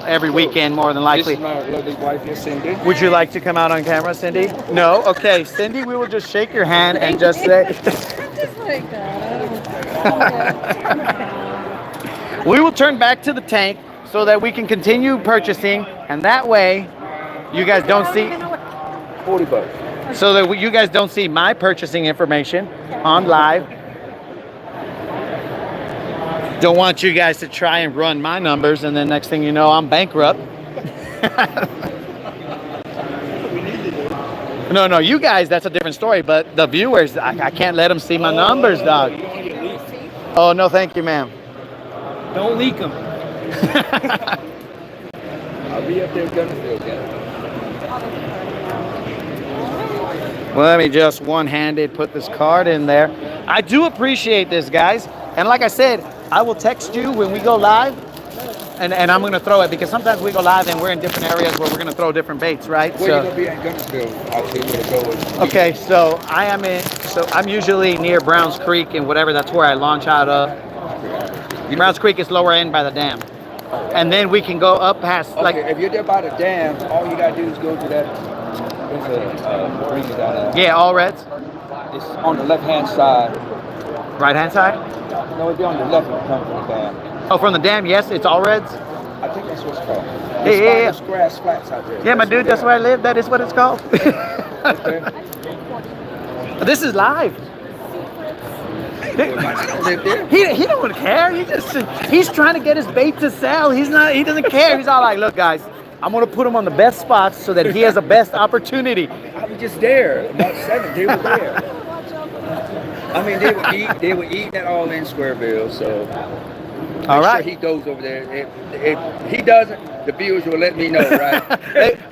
every weekend more than likely. This is my lovely wife here, Cindy. Would you like to come out on camera, Cindy? No? Okay, Cindy, we will just shake your hand and just say. We will turn back to the tank so that we can continue purchasing, and that way you guys don't see. $40. So that you guys don't see my purchasing information on live. Don't want you guys to try and run my numbers, and then next thing you know, I'm bankrupt. No, you guys, that's a different story. But the viewers, I can't let them see my numbers, dog. Oh, no, thank you, ma'am. Don't leak them. I'll be up there in Guntersville again. Well, let me just one-handed put this card in there. I do appreciate this, guys. And like I said, I will text you when we go live, and I'm going to throw it because sometimes we go live and we're in different areas where we're going to throw different baits, right? Where you going to be at Guntersville? I'll tell you where to go. Okay, so I'm usually near Browns Creek and whatever. That's where I launch out of. Browns Creek is lower end by the dam. And then we can go up past, if you're there by the dam, all you got to do is go to that. There's a bridge down there. Yeah, all reds. It's on the left-hand side. Right-hand side? No, it'd be on the left when you come from the dam. Oh, from the dam, yes, it's all reds? I think that's what it's called. Yeah. There's grass flats out there. Yeah, my dude, that's where I live. That is what it's called. This is live. He don't care. He's trying to get his bait to sell. He doesn't care. He's all like, look, guys, I'm gonna put him on the best spots so that he has the best opportunity. I was just there. About 7, they were there. I mean, they were eating at all in Squareville, so all right. Sure he goes over there. If he doesn't, the viewers will let me know, right?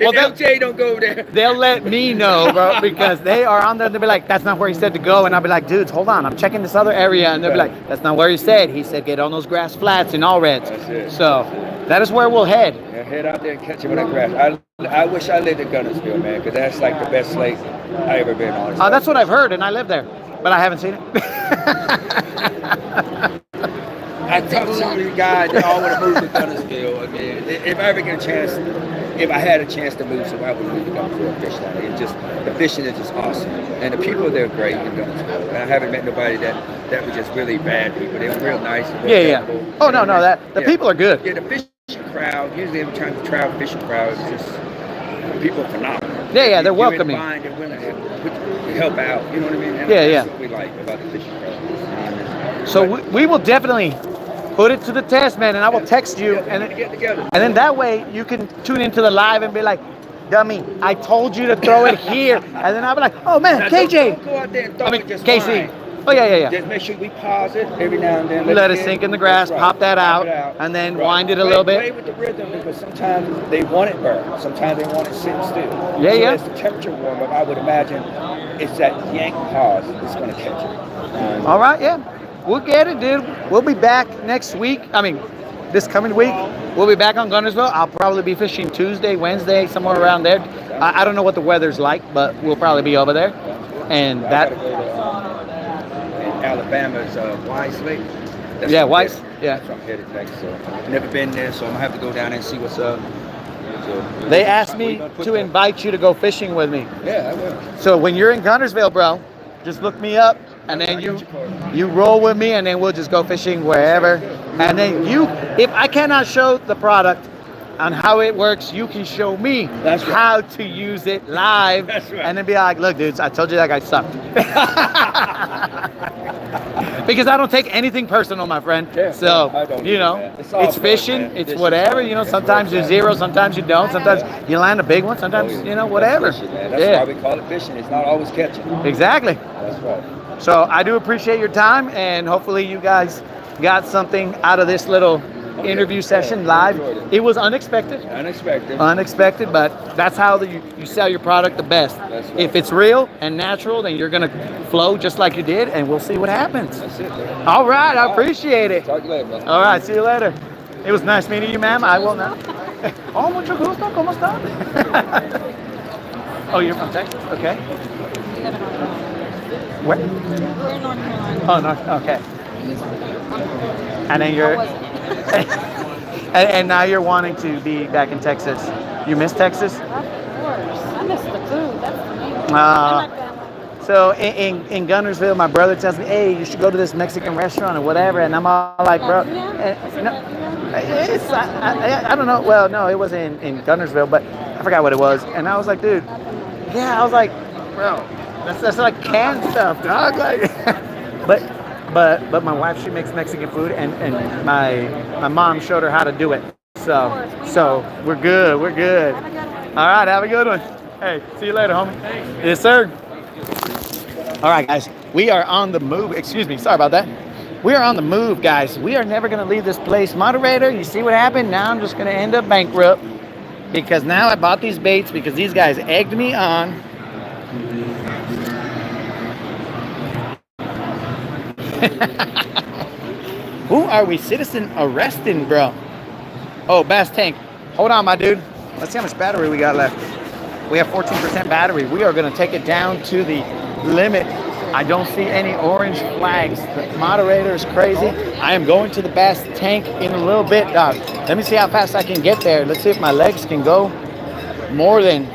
If LJ don't go over there, they'll let me know, bro, because they are on there. They'll be like, that's not where he said to go, and I'll be like, dudes, hold on, I'm checking this other area, and they'll be like, that's not where he said. He said get on those grass flats and all reds. That's it. So that is where we'll head. Yeah, head out there and catch him on that grass. I wish I lived in Guntersville, man, because that's like the best lake I ever been on. That's what I've heard, and I live there, but I haven't seen it. I talked to some of these guys that all want to move to Guntersville. I mean, if I ever get a chance, if I had a chance to move somewhere, I would move to Guntersville and fish down there. It's just, the fishing is just awesome. And the people there are great in Guntersville. And I haven't met nobody that was just really bad people. They were real nice. Yeah. Oh, no, the people are good. Yeah, the fishing crowd, usually every time you travel, fishing crowd, it's just, people are phenomenal. Yeah, they're welcoming. They're willing to help out, you know what I mean? And that's what we like about the fishing crowd. So we will definitely put it to the test, man, and I will text you, and then that way you can tune into the live and be like, dummy, I told you to throw it here, and then I'll be like, oh man, KJ, don't go out there and throw it just Casey, fine. Oh, yeah. Just make sure we pause it every now and then. Let it sink in the grass, That's right. pop that Pop out, it and then wind it a little Play bit. with the rhythm because sometimes they want it burnt. Sometimes they want it sitting still. Yeah, so yeah. as the temperature warm up, I would imagine it's that yank pause that's going to catch it. All right, yeah. We'll get it, dude. We'll be back next week. I mean, this coming week. We'll be back on Gunnersville. I'll probably be fishing Tuesday, Wednesday, somewhere around there. I don't know what the weather's like, but we'll probably be over there. And I that... gotta go to, in Alabama's Wise Lake. That's Yeah, where I'm Wise, headed. yeah. That's where I'm headed next. So I've never been there, so I'm gonna have to go down there and see what's up. So, They asked me gonna put to that- invite you to go fishing with me. Yeah, I will. So when you're in Gunnersville, bro, just look me up, and then you roll with me, and then we'll just go fishing wherever. And then if I cannot show the product on how it works, you can show me how to use it live. That's right. And then be like, look, dudes, I told you that guy sucked. Because I don't take anything personal, my friend. Yeah, so, I don't you either, know, man. It's all it's fun, fishing, man. it's Fishing's whatever. fun. You know, It's sometimes you fun. zero, sometimes you don't. Sometimes you land a big one, sometimes, you know, whatever. That's fishing, man. That's Yeah. why we call it fishing. It's not always catching. Exactly. That's right. So I do appreciate your time, and hopefully you guys got something out of this little interview session live. It was unexpected. Unexpected, but that's how you sell your product the best. That's right. If it's real and natural, then you're gonna flow just like you did, and we'll see what happens. That's it, man. All right, I appreciate it. Talk to you later, man. All right, see you later. It was nice meeting you, ma'am. I will now. Oh, mucho gusto. ¿Cómo está? Oh, you're from Texas? Okay. Where? We're in North Carolina. Oh, no. Okay. And then you're, and now you're wanting to be back in Texas. You miss Texas? Of course. I miss the food. That's the main thing. So in Gunnersville, my brother tells me, hey, you should go to this Mexican restaurant or whatever. And I'm all like, bro, I don't know. Well, no, it wasn't in Gunnersville, but I forgot what it was. And I was like, dude, yeah, I was like, bro, that's like canned stuff, dog. Like, but my wife, she makes Mexican food, and my mom showed her how to do it. So we're good. All right, have a good one. Hey, see you later, homie. Yes, sir. All right, guys, we are on the move. Excuse me, sorry about that. We are on the move, guys. We are never gonna leave this place. Moderator, you see what happened? Now I'm just gonna end up bankrupt because now I bought these baits because these guys egged me on. Who are we citizen arresting, bro? Oh, Bass Tank. Hold on, my dude. Let's see how much battery we got left. We have 14% battery. We are going to take it down to the limit. I don't see any orange flags. The moderator is crazy. I am going to the Bass Tank in a little bit, dog. Let me see how fast I can get there. Let's see if my legs can go more than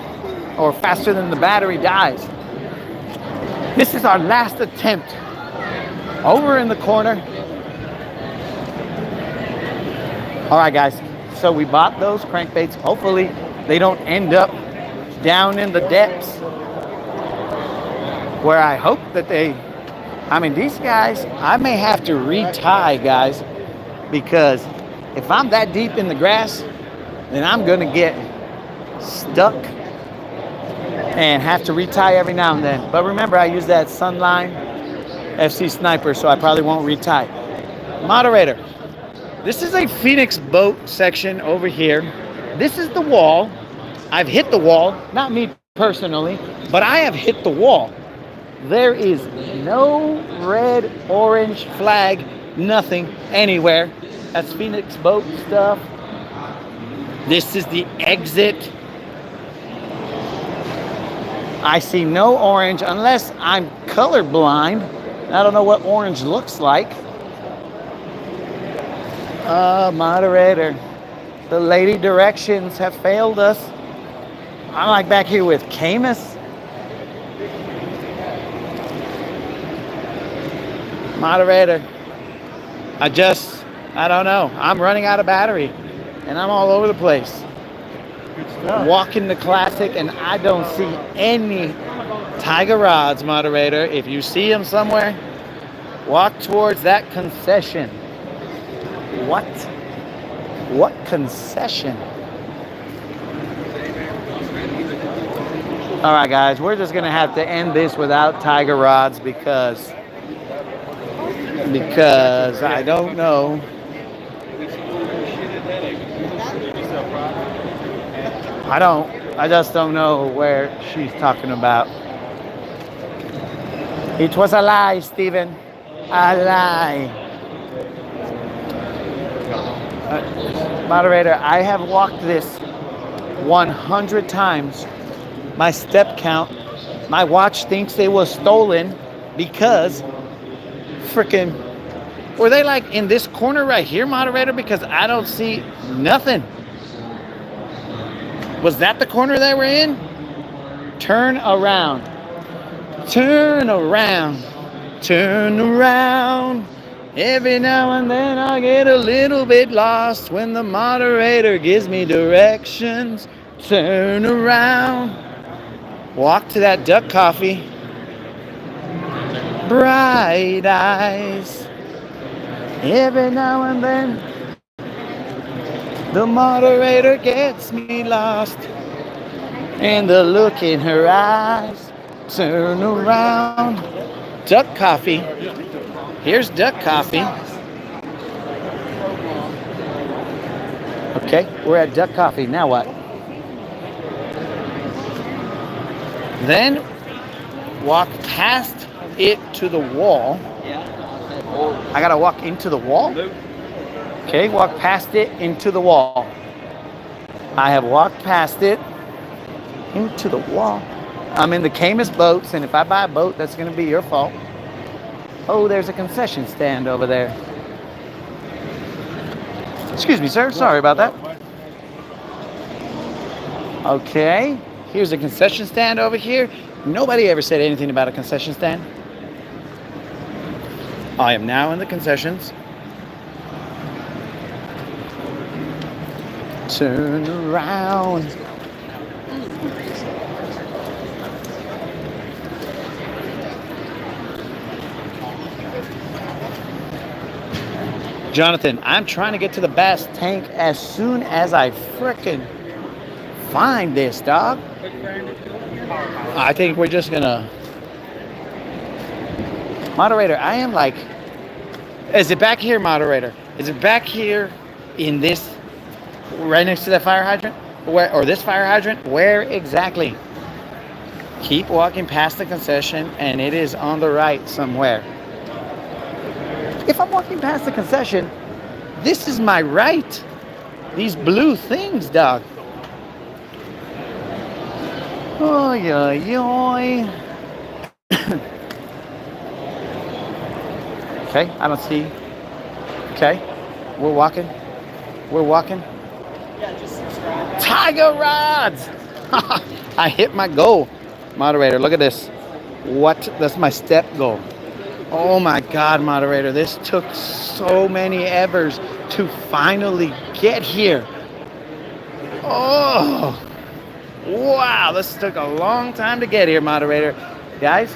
or faster than the battery dies. This is our last attempt. Over in the corner. All right, guys. So we bought those crankbaits. Hopefully they don't end up down in the depths where I hope that these guys, I may have to retie, guys, because if I'm that deep in the grass, then I'm gonna get stuck and have to retie every now and then. But remember, I use that Sunline FC Sniper, so I probably won't retie. Moderator, this is a Phoenix boat section over here. This is the wall. I've hit the wall, not me personally, but I have hit the wall. There is no red, orange flag, nothing anywhere. That's Phoenix boat stuff. This is the exit. I see no orange unless I'm colorblind. I don't know what orange looks like. Moderator, the lady directions have failed us. I'm like back here with Camus. Moderator, I don't know. I'm running out of battery and I'm all over the place. Walking the Classic and I don't see any Tiger rods, moderator. If you see them somewhere, walk towards that concession. What? What concession? All right, guys, we're just gonna have to end this without Tiger rods because because I don't know. I just don't know where she's talking about. It was a lie, Stephen. A lie. Moderator, I have walked this 100 times. My step count, my watch thinks it was stolen because freaking, were they like in this corner right here, moderator? Because I don't see nothing. Was that the corner they were in? Turn around. Turn around. Turn around. Every now and then I get a little bit lost when the moderator gives me directions. Turn around. Walk to that duck coffee. Bright eyes. Every now and then the moderator gets me lost. And the look in her eyes. Turn around. Duck coffee. Here's duck coffee. Okay, we're at duck coffee. Now what? Then walk past it to the wall. I gotta walk into the wall? Okay, walk past it into the wall. I have walked past it into the wall. I'm in the Camus boats, and if I buy a boat, that's gonna be your fault. Oh, there's a concession stand over there. Excuse me, sir. Sorry about that. Okay, here's a concession stand over here. Nobody ever said anything about a concession stand. I am now in the concessions. Turn around. Jonathan, I'm trying to get to the bass tank as soon as I frickin' find this, dog. I think we're just gonna... Moderator, I am like... Is it back here, moderator? Is it back here in this... Right next to that fire hydrant? Where, or this fire hydrant? Where exactly? Keep walking past the concession and it is on the right somewhere. If I'm walking past the concession, this is my right. These blue things, dog. Oy, oy, oy. Okay, I don't see. Okay, we're walking. We're walking. Tiger rods! I hit my goal. Moderator, look at this. What? That's my step goal. Oh my God, moderator, this took so many evers to finally get here. Oh, wow, this took a long time to get here, moderator. Guys,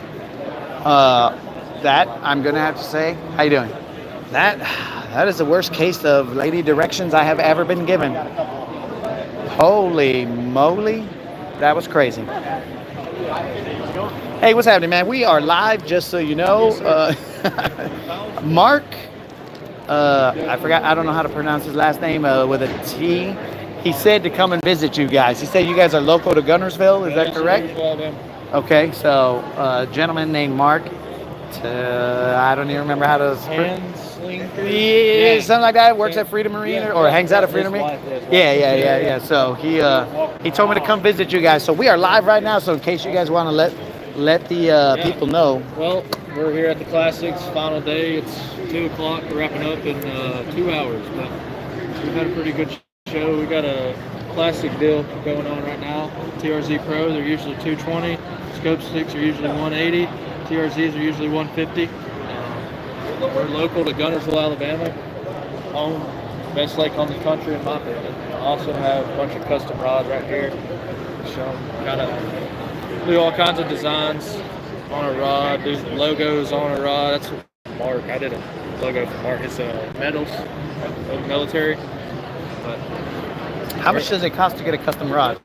that I'm gonna have to say, how you doing? That is the worst case of lady directions I have ever been given. Holy moly, that was crazy. Hey, what's happening, man? We are live, just so you know. Mark, I forgot, I don't know how to pronounce his last name, with a T. He said to come and visit you guys. He said you guys are local to Gunnersville, is that correct? Okay, so a gentleman named Mark, I don't even remember how to... Yeah, something like that. Works at Freedom Marine or hangs out at Freedom Marine. Yeah. So he told me to come visit you guys. So we are live right now. So in case you guys want to let the people know. Well, we're here at the Classics final day. It's 2 o'clock. We're wrapping up in 2 hours. But we've had a pretty good show. We got a classic deal going on right now. TRZ Pro, they're usually 220. Scope sticks are usually 180. TRZs are usually 150. We're local to Gunnersville, Alabama. Home, best lake on the country in my opinion. Also have a bunch of custom rods right here. So kind of do all kinds of designs on a rod, do logos on a rod. That's what Mark, I did a logo for Mark. It's medals of the military. But how much does it cost to get a custom rod?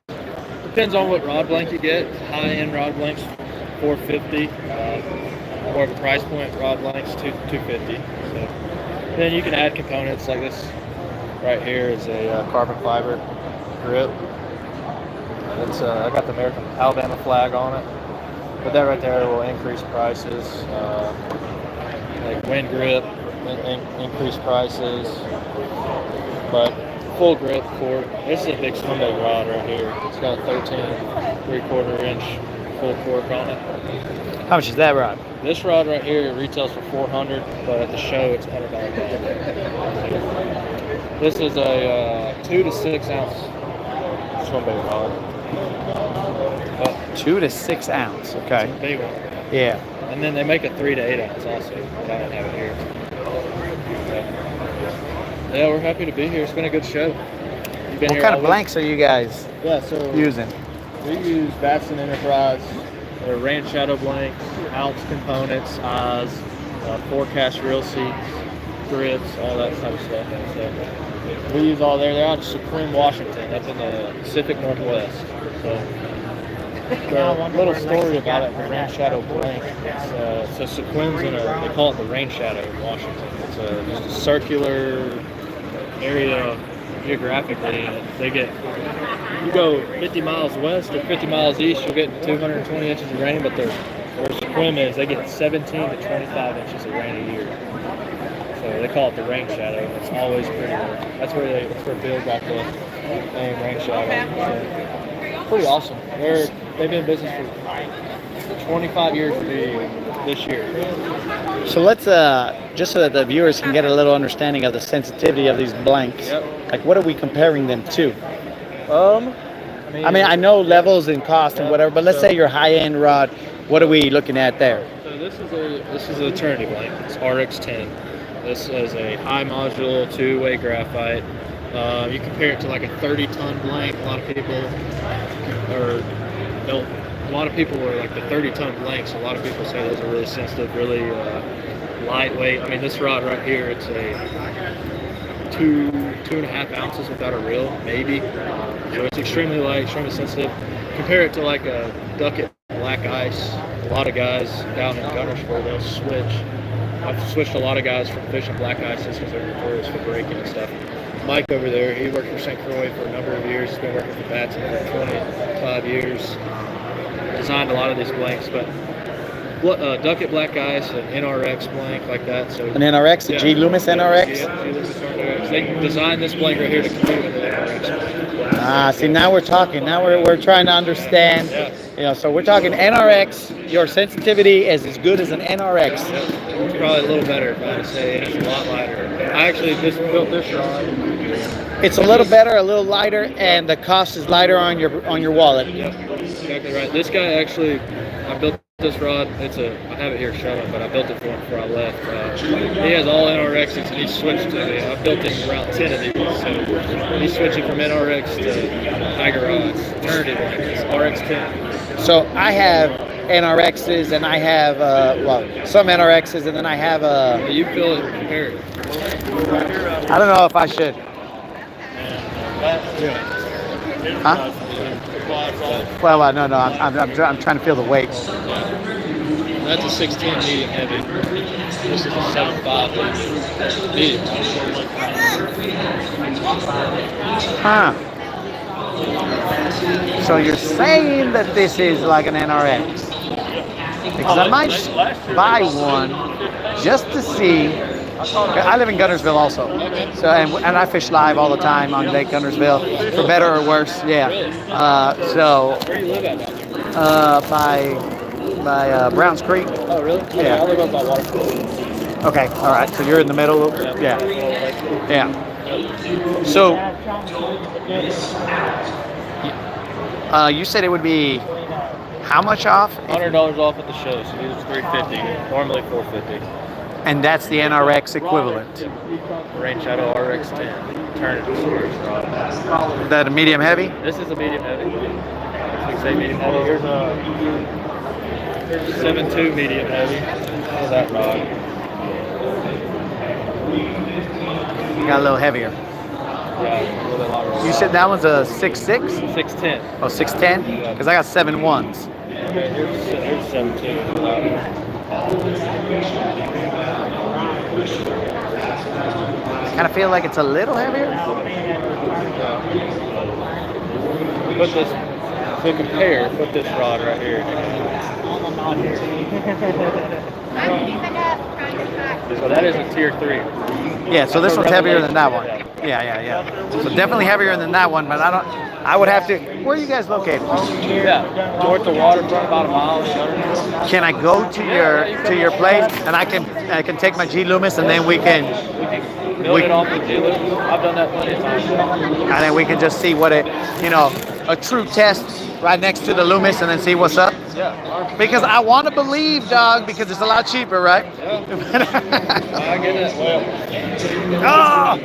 Depends on what rod blank you get. High-end rod blanks, $450. more of a price point. Rod length's $250. So then you can add components like this. Right here is a carbon fiber grip. It's I got the American Alabama flag on it, but that right there will increase prices. Like wind grip, increase prices. But full grip cord. This is a big swim bait rod right here. It's got a 13 3/4 inch full cork on it. How much is that rod? This rod right here retails for $400, but at the show it's $100. This is a 2 to 6 ounce swim bait rod. 2 to 6 ounce. Okay. It's a big one. Yeah. And then they make a 3 to 8 ounce also, but I don't have it here. Yeah, we're happy to be here. It's been a good show. What kind of blanks are you guys using? We use Batson Enterprise. They're rain shadow blanks, ounce components, eyes, forecast reel seats, grips, all that type of stuff. So we use all there. They're out of Supreme, Washington, up in the Pacific Northwest. So a little story about it, the rain shadow blank. So Sequin's they call it the rain shadow in Washington. It's just a circular area geographically, and you go 50 miles west or 50 miles east, you'll get 220 inches of rain, but where Sequim is, they get 17 to 25 inches of rain a year. So they call it the rain shadow. It's always pretty warm. That's where Bill got the name rain shadow. So, pretty awesome. They've been in business for 25 years this year. So let's just so that the viewers can get a little understanding of the sensitivity of these blanks. Yep. Like, what are we comparing them to? I mean, I know levels and cost and whatever, but let's say your high-end rod. What are we looking at there? So this is an eternity blank. It's RX10. This is a high module two-way graphite. You compare it to like a 30-ton blank. A lot of people are like the 30-ton blanks. A lot of people say those are really sensitive, really lightweight. I mean, this rod right here, it's a 2.5 ounces without a reel, maybe. So it's extremely light, extremely sensitive. Compare it to like a Ducket black ice. A lot of guys down in Gunnersville, they'll switch. I've switched a lot of guys from fishing black ices because they're notorious for breaking and stuff. Mike over there, he worked for St. Croix for a number of years. He's been working for Batson for 25 years. Designed a lot of these blanks, but Ducket black ice, an NRX blank like that. So an NRX, a G Loomis NRX? Yeah, G Loomis NRX. They designed this blank right here to compete with the NRX blank. See, now we're talking. Now we're trying to understand. Yeah. You know, so we're talking NRX. Your sensitivity is as good as an NRX. It's probably a little better, if I had to say. It's a lot lighter. I actually just built this rod. It's a little better, a little lighter, and the cost is lighter on your wallet. Yep, exactly right. This guy actually, I built this rod. I have it here showing, but I built it for him before I left. He has all NRXs, and he switched to me. I built him around 10 of these, so he's switching from NRX to Tiger rods. Eternity blankets, RX10. So I have NRXs, and I have some NRXs, and then I have You feel it, compare it. I don't know if I should. Huh? Well, no. I'm trying to feel the weight. That's a 16 medium heavy. This is a 7.5 medium. Huh. So you're saying that this is like an NRX? Because I might buy one just to see. I live in Gunnersville also, so and I fish live all the time on Lake Gunnersville, for better or worse. Yeah. Where do you live at? By Browns Creek. Oh, really? Yeah. I live up by Waterford. Okay. All right. So you're in the middle. Yeah. Yeah. So you said it would be how much off? $100 off at the show. So these are $350. Normally $450. And that's the NRX equivalent. Rain Shadow RX10. Eternity series rod. Is that a medium heavy? This is a medium heavy. 6.8 medium heavy. Here's a 7.2 medium heavy. How's that rod? Got a little heavier. Yeah, a little bit longer. You said that one's a 6.6? 6.10. Oh, 6.10? Because I got 7.1s. Okay, here's 7.2. Kind of feel like it's a little heavier. Put this, to compare, put this rod right here. So that is a tier 3. Yeah, so this one's heavier than that one. Yeah. So definitely heavier than that one, but I would have to. Where are you guys located? Yeah, north of waterfront, about a mile. Can I go to your place and I can take my G Loomis and then we can Build it off the dealer. I've done that plenty of times. and then we can just see what it, a true test right next to the Loomis and then see what's up. Yeah. Because I want to believe, dog, because it's a lot cheaper, right? Yeah. I get it. Well. Oh!